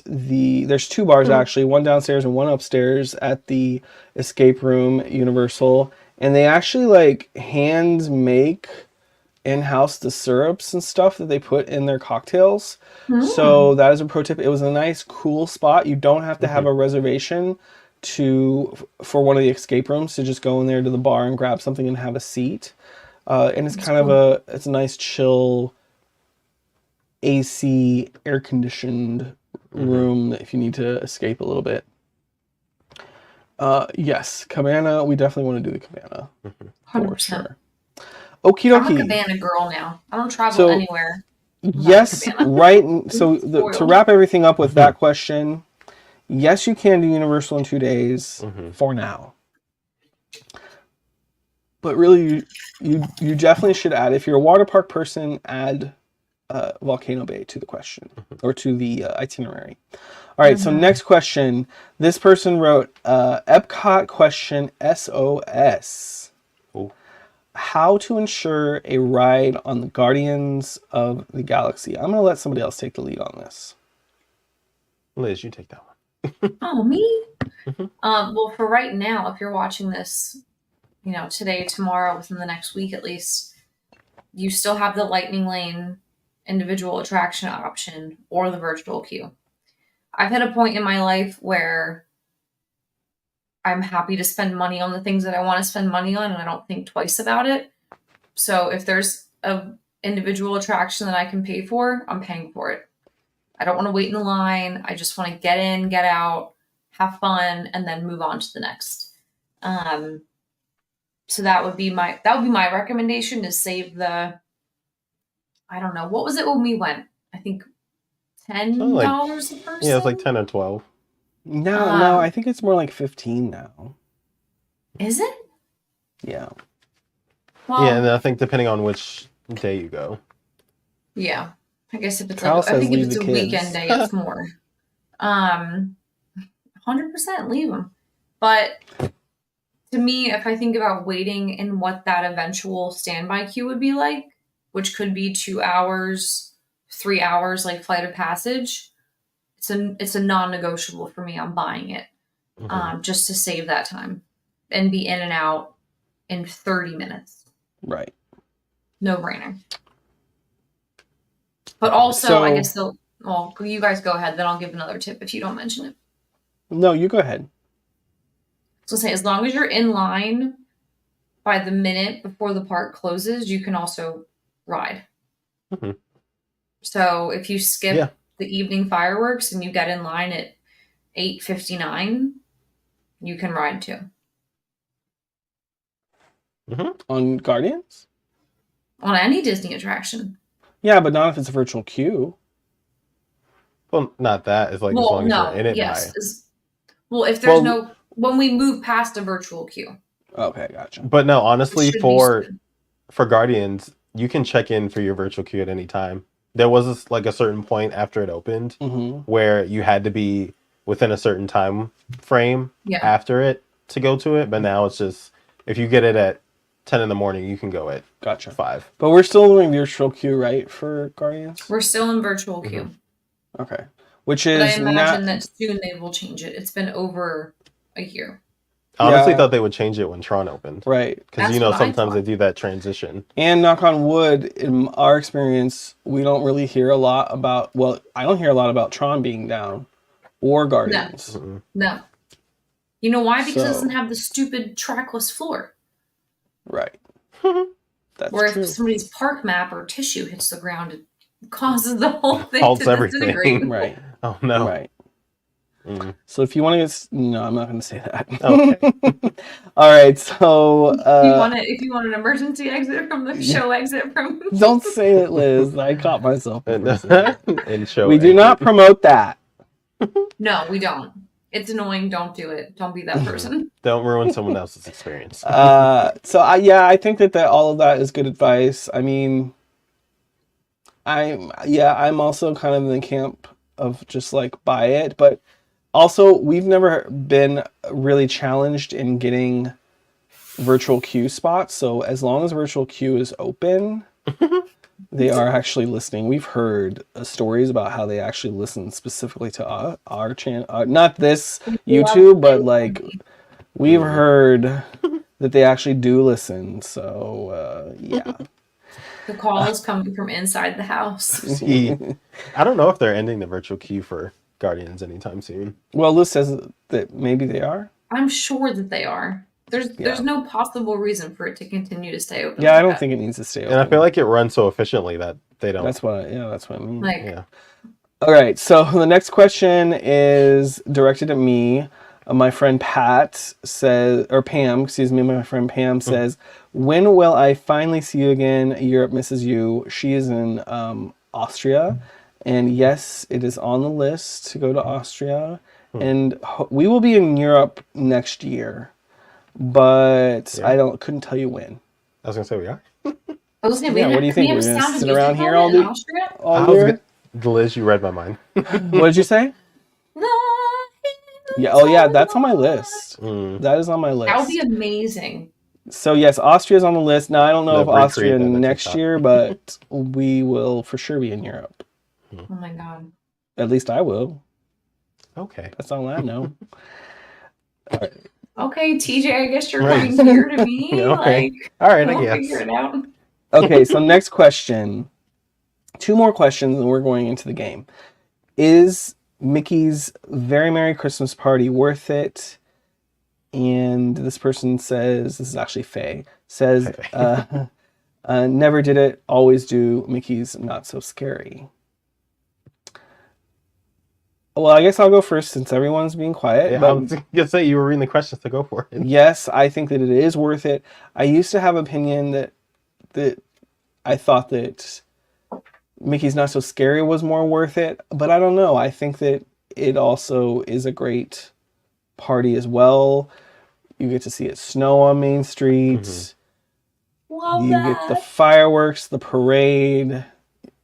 There's two bars actually, one downstairs and one upstairs at the Escape Room Universal. And they actually like hand make in-house the syrups and stuff that they put in their cocktails. So that is a pro tip. It was a nice, cool spot. You don't have to have a reservation for one of the escape rooms to just go in there to the bar and grab something and have a seat. And it's kind of it's a nice, chill, AC, air-conditioned room if you need to escape a little bit. Yes, Cabana. We definitely want to do the Cabana for 100%. sure. Okie I'm a dokie. Cabana girl now. I don't travel So- anywhere. Yes, Cabana. right. So to Spoiled. wrap everything up with that question, yes, you can do Universal in 2 days for now. But really, you definitely should add, if you're a water park person, add Volcano Bay to the question or to the itinerary. All right, so next question. This person wrote Epcot question SOS. Cool. How to ensure a ride on the Guardians of the Galaxy. I'm going to let somebody else take the lead on this. Liz, you take that one. Oh, me? Well, for right now, if you're watching this, today, tomorrow, within the next week at least, you still have the Lightning Lane individual attraction option or the virtual queue. I've hit a point in my life where I'm happy to spend money on the things that I want to spend money on, and I don't think twice about it. So if there's a individual attraction that I can pay for, I'm paying for it. I don't want to wait in the line. I just want to get in, get out, have fun, and then move on to the next. So that would be my recommendation, is save the, I don't know, what was it when we went? I think $10 a person. Yeah, it's like 10 or 12. No, I think it's more like 15 now. Is it? Yeah. Well, Yeah, and I think depending on which day you go. yeah. I guess if it's Kyle I says think if leave it's the a kids. weekend day, it's more. 100% leave them. But to me, if I think about waiting and what that eventual standby queue would be like, which could be 2 hours, 3 hours, like Flight of Passage, it's a non-negotiable for me. I'm buying it just to save that time and be in and out in 30 minutes. Right. No brainer. But also, I guess you guys go ahead, then I'll give another tip if you don't mention it. No, you go ahead. So say, as long as you're in line by the minute before the park closes, you can also ride. Mhm. So if you skip the evening fireworks and you get in line at 8:59, you can ride too. On Guardians? On any Disney attraction. Yeah, but not if it's a virtual queue. Well, not that. It's like as long as you're in it. If there's when we move past a virtual queue. Okay, gotcha. But no, honestly, It should be for soon. Guardians, you can check in for your virtual queue at any time. There was a certain point after it opened where you had to be within a certain time frame after it to go to it. But now it's just, if you get it at 10 in the morning, you can go at Gotcha. 5. But we're still doing virtual queue, right, for Guardians? We're still in virtual queue. Okay. Which But I is imagine that soon they will change it. It's been over a year. I honestly Yeah. thought they would change it when Tron opened. right. Because, That's what I sometimes thought. they do that transition. And knock on wood, in our experience, we don't really hear a lot about, I don't hear a lot about Tron being down or Guardians. No. You know why? Because it So- doesn't have the stupid trackless floor. Right. That's Where true. if somebody's park map or tissue hits the ground, it causes the whole thing Halts to everything. disintegrate. Right. Oh, no. Right. Mm. So if you want to no, I'm not going to say that. Okay. All right. So If you want an emergency exit from the Yeah. show exit from don't say it, Liz. I caught myself before saying that. And show We do not exit. promote that. No, we don't. It's annoying. Don't do it. Don't be that person. Don't ruin someone else's experience. So I think that all of that is good advice. I mean, I'm also kind of in the camp of just like buy it, but also we've never been really challenged in getting virtual queue spots. So as long as virtual queue is open, they are actually listening. We've heard stories about how they actually listen specifically to our channel, not this YouTube, but like we've heard that they actually do listen. So yeah. The call is coming from inside the house. I don't know if they're ending the virtual queue for Guardians anytime soon. Well, Liz says that maybe they are. I'm sure that they are. There's Yeah. no possible reason for it to continue to stay open. Yeah, like I don't that. think it needs to stay open. And I feel like it runs so efficiently that they don't. that's what I mean. Like, Yeah. All right, so the next question is directed at me. My friend Pat says, or Pam, excuse me, my friend Pam says, when will I finally see you again? Europe misses you. She is in Austria. And yes, it is on the list to go to Austria. And we will be in Europe next year. But Yeah. I couldn't tell you when. I was gonna say we are. I was saying, Yeah, what do you think? We We're have gonna Sound of sit Music around here on all in day? Austria? All year? Liz, you read my mind. What did you say? Yeah. Oh, yeah. That's on my list. Mm. That is on my list. That would be amazing. So yes, Austria's on the list. Now I don't know No, if Austria recreate that next TikTok. year, but we will for sure be in Europe. Oh my god. At least I will. Okay. That's all I know. Okay, TJ, I guess you're Right. coming here to me. Okay. Like, All right, I we'll guess. figure it out. Okay, so next question. 2 more questions and we're going into the game. Is Mickey's Very Merry Christmas Party worth it? And this person says, this is actually Faye, says, never did it, always do. Mickey's Not So Scary. Well, I guess I'll go first since everyone's being quiet. Yeah, I but was gonna say you were reading the questions to go for it. yes, I think that it is worth it. I used to have opinion that I thought that Mickey's Not So Scary was more worth it, but I don't know. I think that it also is a great party as well. You get to see it snow on Main Street. Mm-hmm. Love You that. get the fireworks, the parade.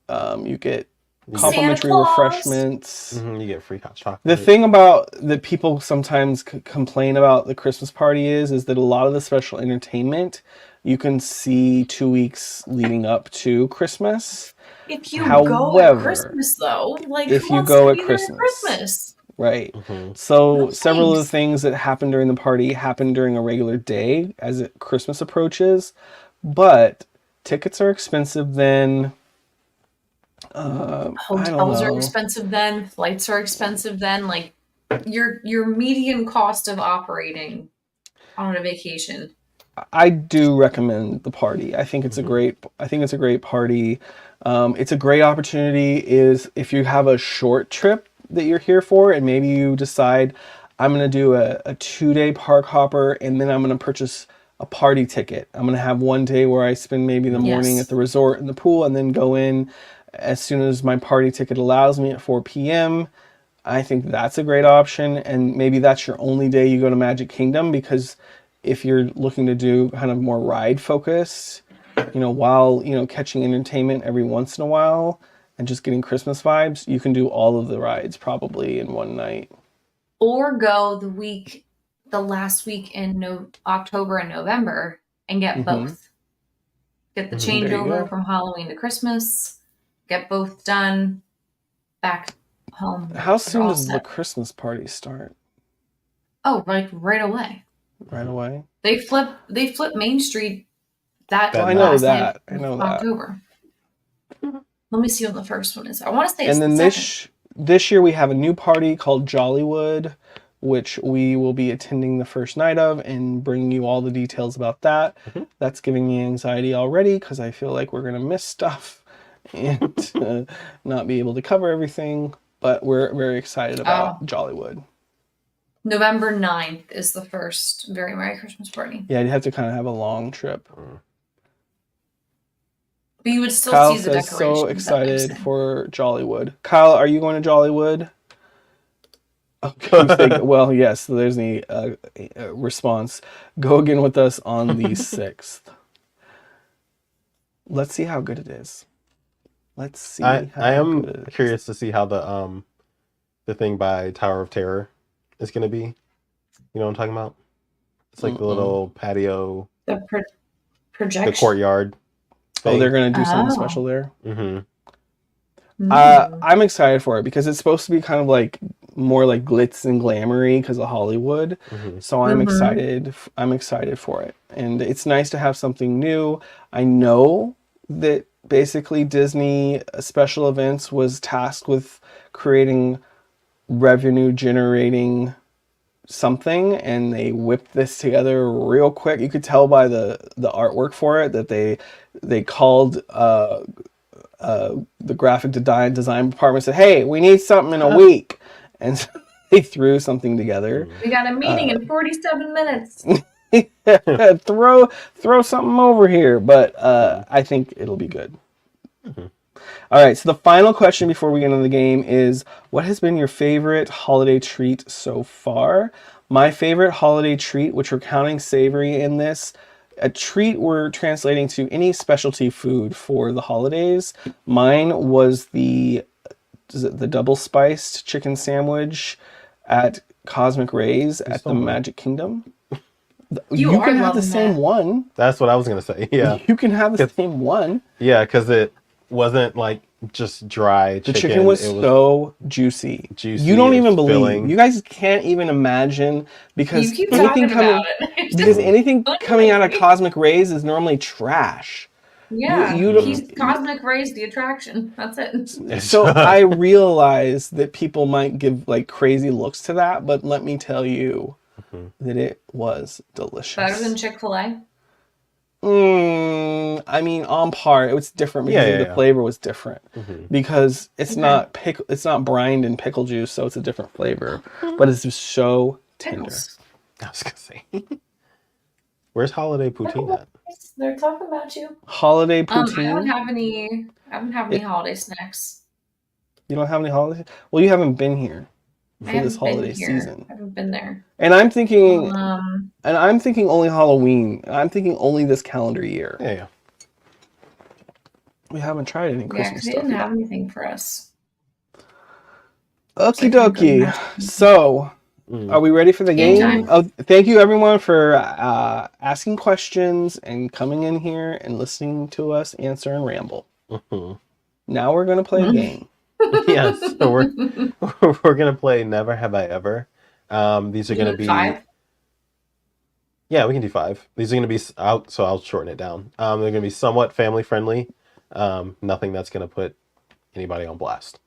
You get complimentary Santa Claus. refreshments. You get free hot chocolate. The thing about that people sometimes complain about the Christmas party is that a lot of the special entertainment you can see 2 weeks leading up to Christmas. If you go However, at Christmas, though, like if who you wants go to at be there Christmas. Right. Mhm. So No several of the thanks. things that happen during the party happen during a regular day as Christmas approaches, but tickets are expensive then. I don't Hotels are know. expensive then. Flights are expensive then. Like your median cost of operating on a vacation. I do recommend the party. I think it's a great party. It's a great opportunity is if you have a short trip that you're here for and maybe you decide I'm going to do a 2-day park hopper and then I'm going to purchase a party ticket. I'm going to have one day where I spend maybe the morning Yes. at the resort in the pool and then go in as soon as my party ticket allows me at 4 p.m. I think that's a great option. And maybe that's your only day you go to Magic Kingdom, because if you're looking to do kind of more ride focused, while, catching entertainment every once in a while and just getting Christmas vibes, you can do all of the rides probably in one night. Or go the last week in October and November and get Mhm. both. Get the There you changeover go. from Halloween to Christmas. Get both done. Back home. How You're soon all does the set. Christmas party start? Oh, like right away. Right away? They flip Main Street that Oh, I know last that. night I know of that. October. Let me see when the first one is. I want to say it's And then the second. this year we have a new party called Jollywood, which we will be attending the first night of and bringing you all the details about that. That's giving me anxiety already because I feel like we're going to miss stuff and not be able to cover everything. But we're very excited about Jollywood. November 9th is the first Very Merry Christmas Party. Yeah, you have to kind of have a long trip. But you would still Kyle see the says, decorations. so that makes excited sense. for Jollywood. Kyle, are you going to Jollywood? Okay, well, yes, there's the response. Go again with us on the 6th. Let's see how good it is. Let's see I how am good it is. curious to see how the thing by Tower of Terror is going to be. You know what I'm talking about? It's like the little patio, The the projection. courtyard. Oh, they're thing. going to do something Oh. special there? Mm-hmm. I'm excited for it because it's supposed to be kind of like more like glitz and glamoury because of Hollywood. Mm-hmm. So I'm Mhm. excited. I'm excited for it, and it's nice to have something new. I know that basically Disney Special Events was tasked with creating revenue generating something, and they whipped this together real quick. You could tell by the artwork for it that they called the graphic design department, said, "Hey, we need something in a week," and so they threw something together. We got a meeting in 47 minutes. throw something over here, but I think it'll be good. All right, so the final question before we get into the game is, what has been your favorite holiday treat so far? My favorite holiday treat, which we're counting savory in this, a treat we're translating to any specialty food for the holidays. Mine was the double spiced chicken sandwich at Cosmic Rays at the Magic Kingdom. You are can have the loving same that. one. That's what I was going to say. Yeah. You can have the same one. Yeah, because it wasn't like just dry The chicken. chicken was It so juicy. juicy, You don't it was even believe. filling. You guys can't even imagine because You keep anything talking coming about it. because anything Funny. coming out of Cosmic Rays is normally trash. Yeah, you don't- he's Cosmic Rays the attraction. That's it. So I realize that people might give like crazy looks to that, but let me tell you that it was delicious. Better than Chick-fil-A. I mean, on par. It was different because the flavor was different. Because it's not it's not brined in pickle juice, so it's a different flavor. But it's just so tender. Pickles. I was going to say. Where's holiday poutine at? They're talking about you. Holiday I don't poutine. have any. I don't have any holiday snacks. You don't have any holiday? Well, you haven't been here I for this haven't been holiday here. season. I haven't been there. And I'm thinking only Halloween. I'm thinking only this calendar year. Yeah. We haven't tried any Yeah, Christmas because they stuff didn't yet. have anything for us. Okie like dokie. good So, are we ready for the Game game? time. Oh, thank you everyone for asking questions and coming in here and listening to us answer and ramble. Now we're gonna play a game. Yeah, so we're gonna play Never Have I Ever. These are gonna be 5. Yeah, we can do 5. These are gonna be out, so I'll shorten it down. They're gonna be somewhat family friendly. Nothing that's gonna put anybody on blast.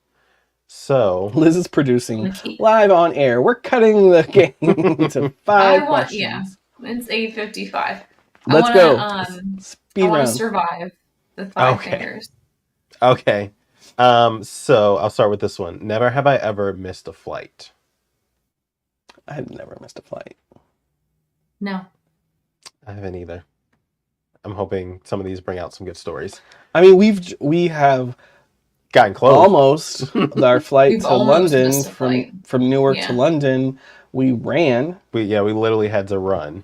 So Liz is producing Okay. live on air. We're cutting the game to 5 questions. Yeah, it's 8:55. Let's go. go. I Speed want to round. survive the 5 Okay. fingers. okay. So I'll start with this one. Never have I ever missed a flight. I've never missed a flight. No. I haven't either. I'm hoping some of these bring out some good stories. I mean, we have Gotten close. almost our flight We've to almost London missed a flight. from Newark to Yeah. London. We ran. We literally had to run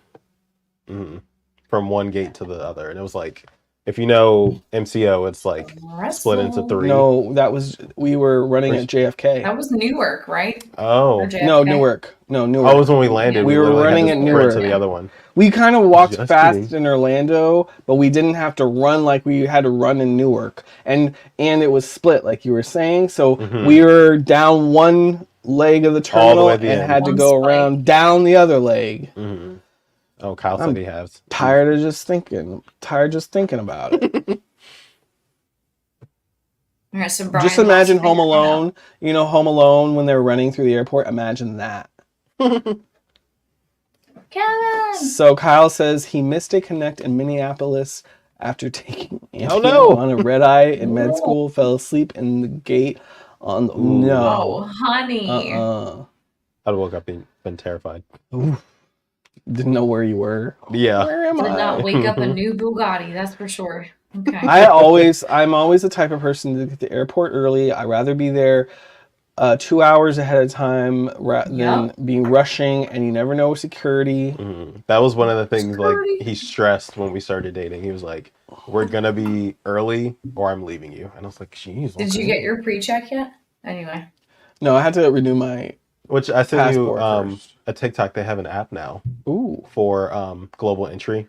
from one gate to the other, and it was like, if you know MCO, it's like split into 3. No, we were running at JFK. That was Newark, right? Oh, Or oh, JFK? No, Newark. No, it Newark. was when we landed. We were literally had running to at sprint Newark. to the other one. We kind of walked Just fast kidding. in Orlando, but we didn't have to run like we had to run in Newark. And it was split, like you were saying. So we were down one leg of the terminal at the and end. had to One go spike. around down the other leg. Oh, Kyle said he has. Tired just thinking about it. All right, so Brian Just imagine lost Home fingers. Alone. You know Home Alone when they're running through the airport? Imagine that. Kevin! So Kyle says he missed a connect in Minneapolis after taking Ambien no. on a red eye in med school, fell asleep in the gate on the... Oh, No. honey. I'd woke up and been terrified. Ooh, didn't know where you were. Yeah. Where am Did I? not wake up a new Bugatti, that's for sure. Okay. I'm always the type of person to get to the airport early. I'd rather be there 2 hours ahead of time than being rushing, and you never know with security. That was one of the things like Security. he stressed when we started dating. He was like, "We're gonna be early, or I'm leaving you." And I was like, "Jeez." Did you get your pre-check yet? Anyway. No, I had to renew my Which I sent you passport first. a TikTok. They have an app now Ooh, for global entry.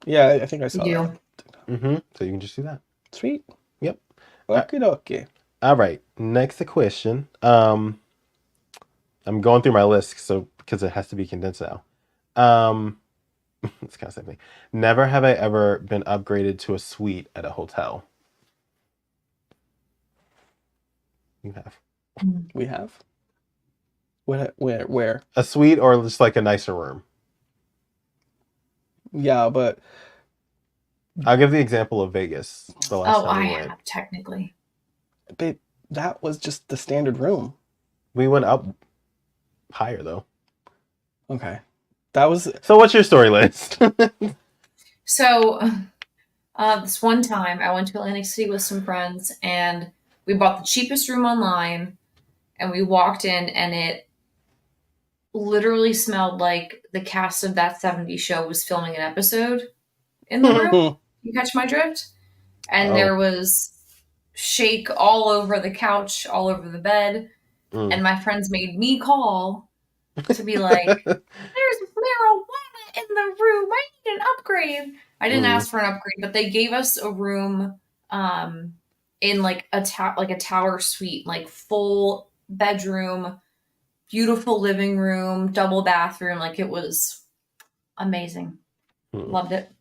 yeah, I think I saw You that. So you can just do that. Sweet. Yep. Okay. All right. Next question. I'm going through my list so because it has to be condensed now. It's kind of same thing. Never have I ever been upgraded to a suite at a hotel. You have We have. Where? a suite or just like a nicer room. Yeah, but I'll give the example of Vegas. The last Oh, time I we went. have technically. babe, that was just the standard room. We went up higher though. Okay, that was So what's your story list? So, this one time I went to Atlantic City with some friends and we bought the cheapest room online and we walked in and it literally smelled like the cast of That 70s Show was filming an episode in the room. You catch my drift? And Oh. there was shake all over the couch, all over the bed. Mm. And my friends made me call to be like, there's marijuana in the room. I need an upgrade. I didn't ask for an upgrade, but they gave us a room in like a tower suite, like full bedroom, beautiful living room, double bathroom. Like it was amazing. Loved it.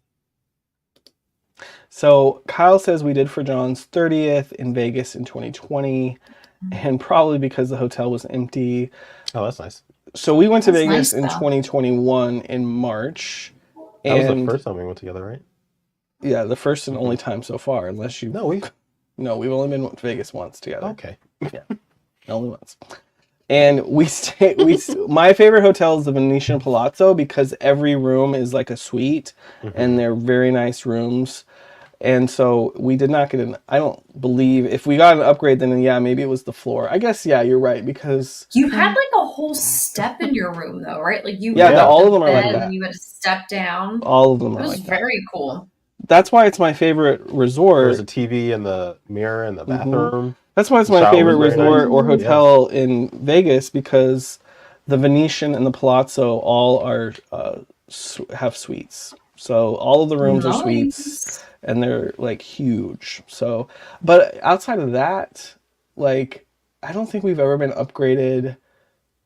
So Kyle says we did for John's 30th in Vegas in 2020, and probably because the hotel was empty. Oh, that's nice. So we went to That's Vegas nice, in though. 2021 in March. That was the And first time we went together, right? yeah, the first and only time so far, unless you. No, we. No, we've only been to Vegas once together. Okay. Only once. And we stay. My favorite hotel is the Venetian Palazzo because every room is like a suite, and they're very nice rooms. And so we did not get an. I don't believe if we got an upgrade, then yeah, maybe it was the floor. I guess yeah, you're right because You had like a whole step in your room though, right? Like you Yeah, had all the of them are like bed that. and you had to step down. all of them It are was like that. very cool. That's why it's my favorite There resort. was a TV in the mirror in the bathroom. That's why it's The my shower favorite was very resort nice. or hotel in Vegas because the Venetian and the Palazzo all are have suites. So all of the rooms are suites and they're like huge. So, but outside of that, like I don't think we've ever been upgraded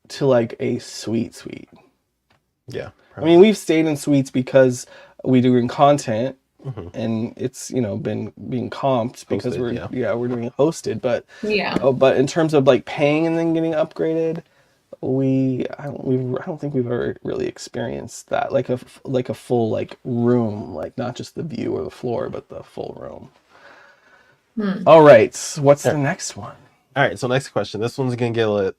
to like a suite. Yeah. I mean, we've stayed in suites because we doing content. And it's been being comped because Hosted, we're doing hosted, but Yeah. but in terms of like paying and then getting upgraded, I don't think we've ever really experienced that like a full like room, like not just the view or the floor, but the full room. All right, what's the next one? All right. So next question. This one's gonna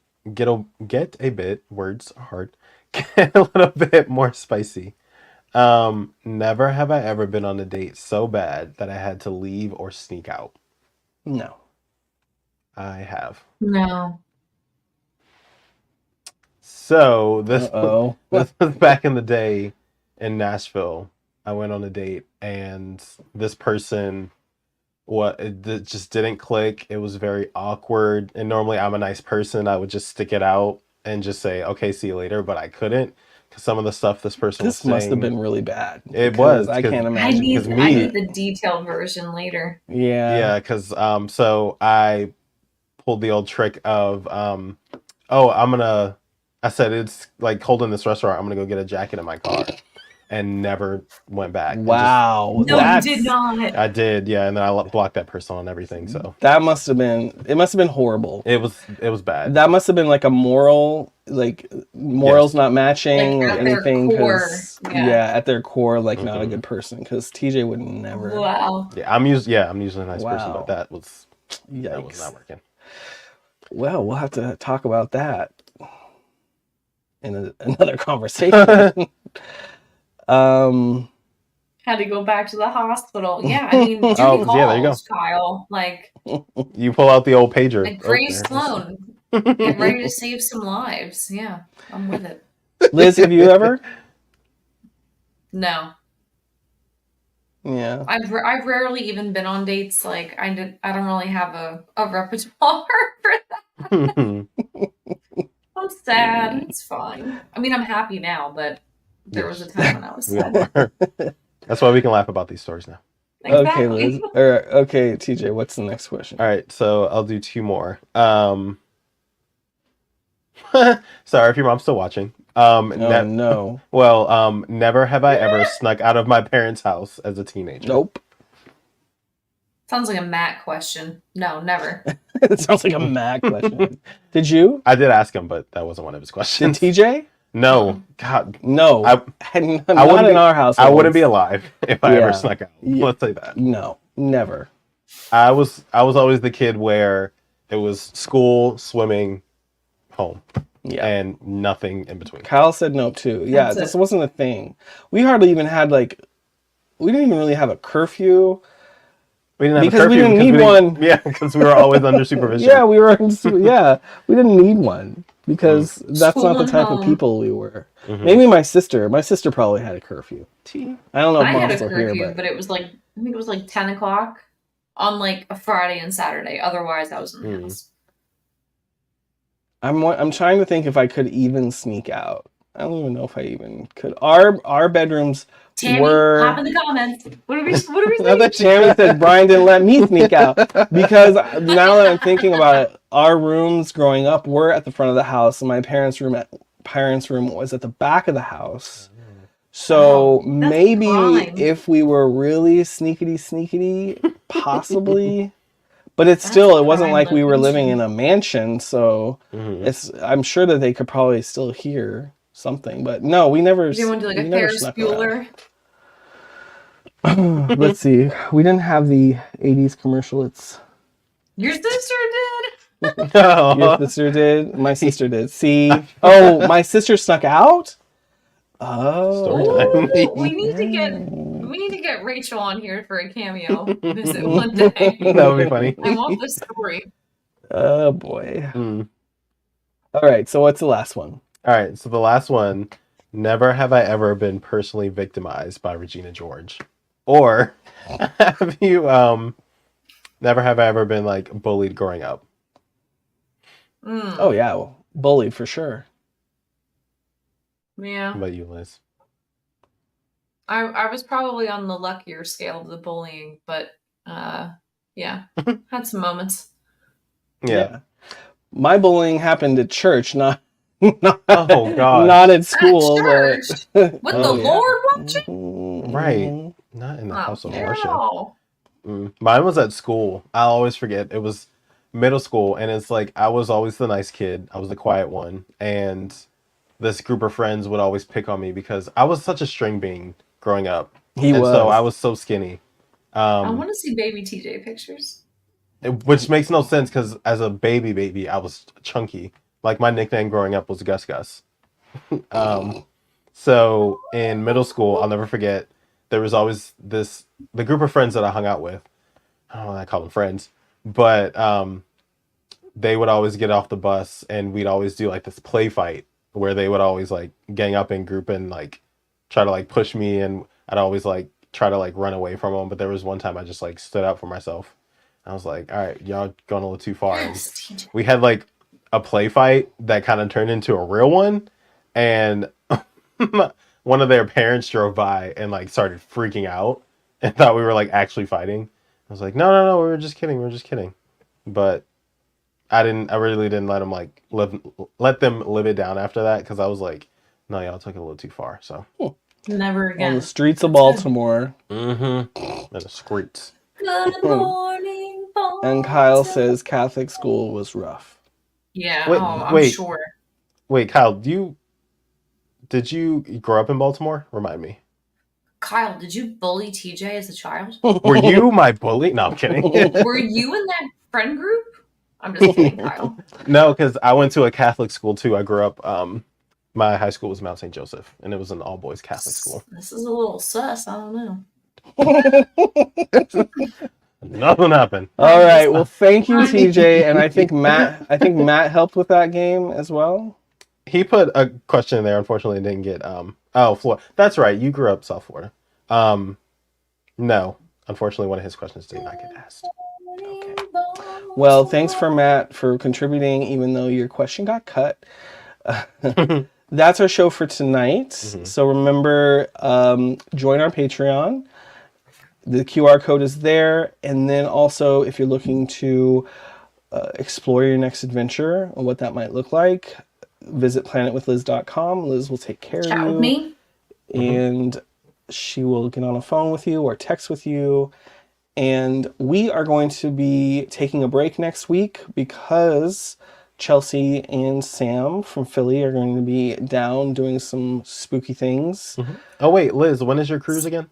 get a bit words are hard. Get a little bit more spicy. Never have I ever been on a date so bad that I had to leave or sneak out. No. I have. No. So this Uh-oh. this was back in the day in Nashville. I went on a date and this person it just didn't click. It was very awkward. And normally I'm a nice person. I would just stick it out and just say, okay, see you later. But I couldn't because some of the stuff this person was This must have saying. been really bad. It because was, I 'cause can't I imagine. need, 'cause I me- need the detailed version later. Yeah. because so I pulled the old trick of I said it's like cold in this restaurant. I'm gonna go get a jacket in my car, and never went back. And Wow. No, That's- you did not. I did, yeah, and then I blocked that person on everything. So That must have been. It must have been horrible. it was bad. That must have been like a moral, like morals not matching Like, or at their anything. core, 'Cause, yeah. at their core, like not a good person. Because TJ would never. Wow. Yeah, I'm usually a nice person, Wow. but that was Yikes. not working. Well, we'll have to talk about that. in another conversation. um, Had to go back to the hospital. Yeah, I mean, duty Oh, calls, yeah, there you go. Kyle. Like You pull out the old pager. Like Oh, Grace there it is. Sloan, get ready to save some lives. Yeah, I'm with it. Liz, have you ever? No, Yeah. I've rarely even been on dates. Like I don't really have a repertoire for that. I'm sad. It's fine. I mean, I'm happy now, but there was a time when I was We all sad. are. That's why we can laugh about these stories now. Okay, Exactly. Liz. Okay, TJ, what's the next question? All right, so I'll do two more. Sorry if your mom's still watching. Oh, no. Well, never have I ever snuck out of my parents' house as a teenager. Nope. Sounds like a Matt question. No, never. It sounds like a Mac question. Did you? I did ask him, but that wasn't one of his Did questions. TJ? No, God, No. I Not wouldn't in be- our house. I wouldn't be alive if I Yeah. ever snuck out. Yeah. Let's say that. No, never. I was always the kid where it was school, swimming, home, Yeah. and nothing in between. Kyle said no too. Yeah, That's this it. wasn't a thing. We hardly even had we didn't even really have a curfew. We didn't have Because a we curfew didn't need one. Yeah, because we were always under supervision. Yeah, we were. We didn't need one because that's School not the and type of home. people we were. Mhm. Maybe my sister. My sister probably had a curfew. I don't know if I mom's had a still curfew, here, but it was like I think it was like 10 o'clock on like a Friday and Saturday. Otherwise, I was in the Mm. house. I'm trying to think if I could even sneak out. I don't even know if I even could. Our bedrooms Tammy, were. hop in the comments. What are we Now saying? that she- Tammy said Brian didn't let me sneak out because now that I'm thinking about it, our rooms growing up were at the front of the house, and my parents' room was at the back of the house. So Oh, that's maybe fine. if we were really sneakity, possibly. But it That's wasn't prime like we were living location. in a mansion, so Mhm. I'm sure that they could probably still hear something. But no, we never. You didn't want to do like we a never Ferris snuck around. Bueller? Let's see. We didn't have the 80s commercial. It's Your sister did? your sister did. My sister did. See? Oh, my sister snuck out? Oh. Story time. Ooh, we need to get Rachel on here for a cameo visit one day. That would be funny. I want this story. Oh, boy. Mm. All right. So what's the last one? All right, so the last one. Never have I ever been personally victimized by Regina George. Or have you never have I ever been like bullied growing up? Mm, Oh, yeah. Well, bullied for sure. yeah. How about you, Liz? I was probably on the luckier scale of the bullying, but yeah, had some moments. Yeah. My bullying happened at church, not Oh, God. not at school. At church, But with Oh, the yeah. Lord watching. Right. Not in the house of worship. no. Mine was at school. I'll always forget. It was middle school, and it's like I was always the nice kid. I was the quiet one, and this group of friends would always pick on me because I was such a string bean growing up. He And was. so I was so skinny. I want to see baby TJ pictures. Which makes no sense because as a baby, I was chunky. Like my nickname growing up was Gus Gus. So in middle school, I'll never forget, there was always the group of friends that I hung out with. I don't know why I call them friends, but they would always get off the bus and we'd always do like this play fight where they would always like gang up in group and like try to like push me, and I'd always like try to like run away from them. But there was one time I just like stood up for myself. I was like, all right, y'all going a little too far. And Yes, TJ. we had like a play fight that kind of turned into a real one, and one of their parents drove by and like started freaking out and thought we were like actually fighting. I was like, no, we were just kidding. But I really didn't let them like let them live it down after that, because I was like, no, y'all took it a little too far. So Never on again. the streets of Baltimore. in the streets. Good morning, And Kyle Baltimore. says Catholic school was rough. Yeah, Wait, I'm wait. sure. Wait, Kyle, did you grow up in Baltimore? Remind me. Kyle, did you bully TJ as a child? Were you my bully? No, I'm kidding. Were you in that friend group? I'm just kidding, Kyle. No, because I went to a Catholic school too. I grew up My high school was Mount St. Joseph, and it was an all-boys Catholic school. This is a little sus. I don't know. Nothing happened. All right. Well, thank you, TJ, and I think Matt helped with that game as well. He put a question in there. Unfortunately, didn't get. Florida. That's right. You grew up South Florida. No. Unfortunately, one of his questions did not get asked. Okay. Well, thanks for Matt for contributing, even though your question got cut. That's our show for tonight. So remember, join our Patreon. The QR code is there. And then also, if you're looking to explore your next adventure and what that might look like, visit planetwithliz.com. Liz will take care Chat of with you. me. And she will get on a phone with you or text with you. And we are going to be taking a break next week because Chelsea and Sam from Philly are going to be down doing some spooky things. Oh wait, Liz, when is your cruise again?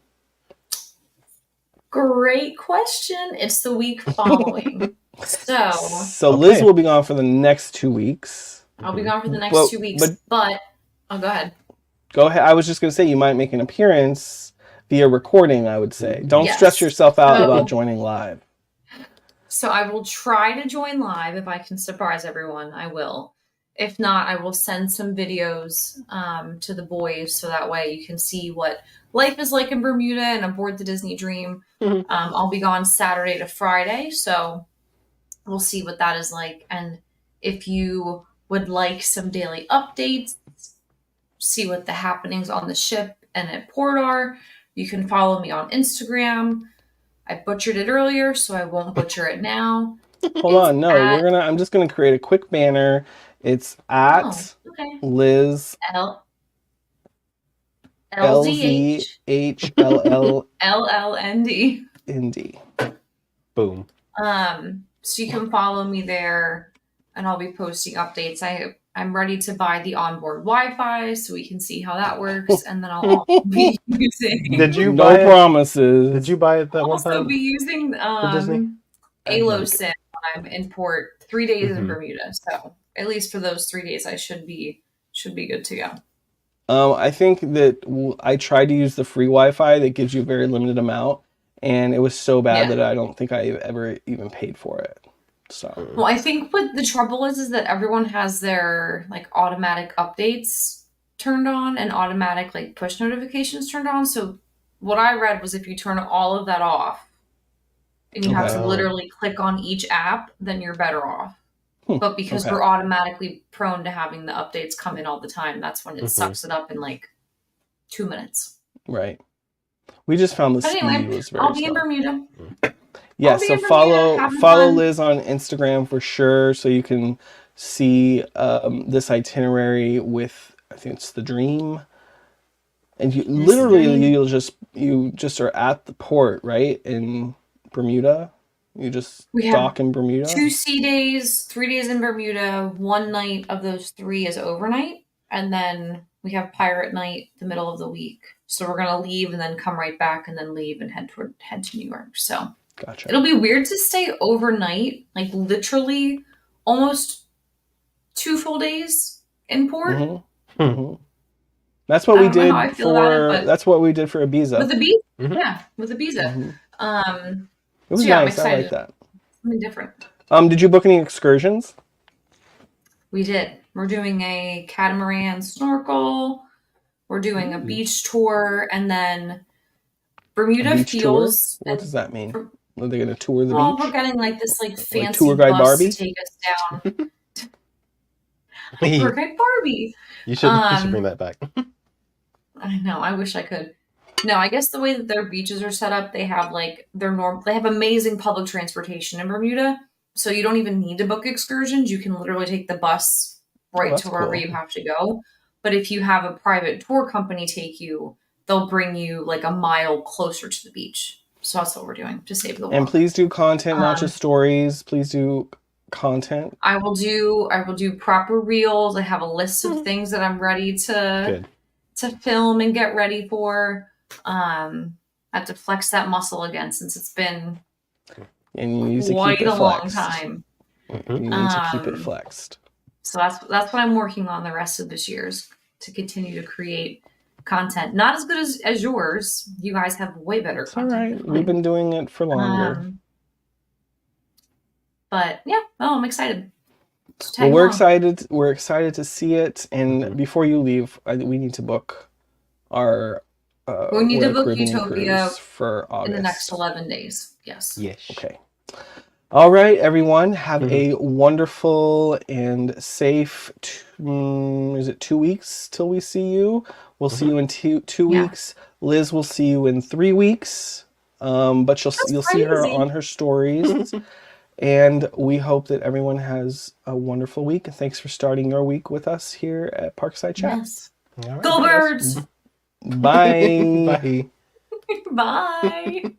Great question. It's the week following. So Liz will be gone for the next 2 weeks. I'll be gone for the next Well, 2 weeks. But oh, go ahead. Go ahead. I was just going to say you might make an appearance via recording, I would say. Don't stress yourself out about joining live. So I will try to join live. If I can surprise everyone, I will. If not, I will send some videos to the boys so that way you can see what life is like in Bermuda and aboard the Disney Dream. I'll be gone Saturday to Friday, so we'll see what that is like. And if you would like some daily updates, see what the happenings on the ship and at port are, you can follow me on Instagram. I butchered it earlier, so I won't butcher it now. Hold on, no, I'm just gonna create a quick banner. It's at Liz LZHLLND. Boom. So you can follow me there, and I'll be posting updates. I'm ready to buy the onboard Wi-Fi so we can see how that works, and then I'll also be using. Did you no buy promises? Did you buy it that one also time? be using ALOSIM when I'm in port 3 days in Bermuda. So at least for those 3 days, I should be good to go. I think that I tried to use the free Wi-Fi that gives you a very limited amount, and it was so bad that I don't think I ever even paid for it. So well, I think what the trouble is that everyone has their like automatic updates turned on and automatic like push notifications turned on. So what I read was if you turn all of that off and you have to literally click on each app, then you're better off. But because we're automatically prone to having the updates come in all the time, that's when it sucks it up in like 2 minutes. Right. We just found the speed was very I'll be in Bermuda. Yeah, so follow Liz on Instagram for sure, so you can see this itinerary with, I think it's the Dream, and you just are at the port, right, in Bermuda. You just dock in Bermuda. 2 sea days, 3 days in Bermuda. 1 night of those 3 is overnight, and then we have pirate night the middle of the week. So we're gonna leave and then come right back, and then leave and head to New York. So. Gotcha. It'll be weird to stay overnight, like literally almost 2 full days in port. That's what we did that's what we did for Ibiza. With Ibiza, yeah, with Ibiza. It was nice. I like that. Something different. Did you book any excursions? We did. We're doing a catamaran snorkel. We're doing a beach tour, and then Bermuda feels. What does that mean? Are they going to tour the beach? Well, we're getting like this like fancy tour guide bus Barbie to take us down. Tour guide Barbie. You should bring that back. I know. I wish I could. No, I guess the way that their beaches are set up, they have like they have amazing public transportation in Bermuda, so you don't even need to book excursions. You can literally take the bus right to wherever you have to go. But if you have a private tour company take you, they'll bring you like a mile closer to the beach. So that's what we're doing to save the world. And please do content, not just stories. Please do content. I will do proper reels. I have a list of things that I'm ready to film and get ready for. I have to flex that muscle again since it's been quite a long time. You need to keep it flexed. So that's what I'm working on the rest of this year's to continue to create content. Not as good as yours. You guys have way better It's all content. right. We've been doing it for longer. But yeah, I'm excited. Well, we're excited. We're excited to see it. And Mhm. before you leave, we need to book our We need to Royal book Caribbean Utopia cruise for August. in the next 11 days. Yes. Yes. Okay. All right, everyone. Have Mhm. a wonderful and safe. Is it 2 weeks till we see you? We'll see you in two Yeah. weeks. Liz will see you in 3 weeks. But you'll see her crazy. on her stories. And we hope that everyone has a wonderful week. Thanks for starting your week with us here at Parkside Chat. Yes. All right, Go guys. Birds! Bye. Bye. Bye.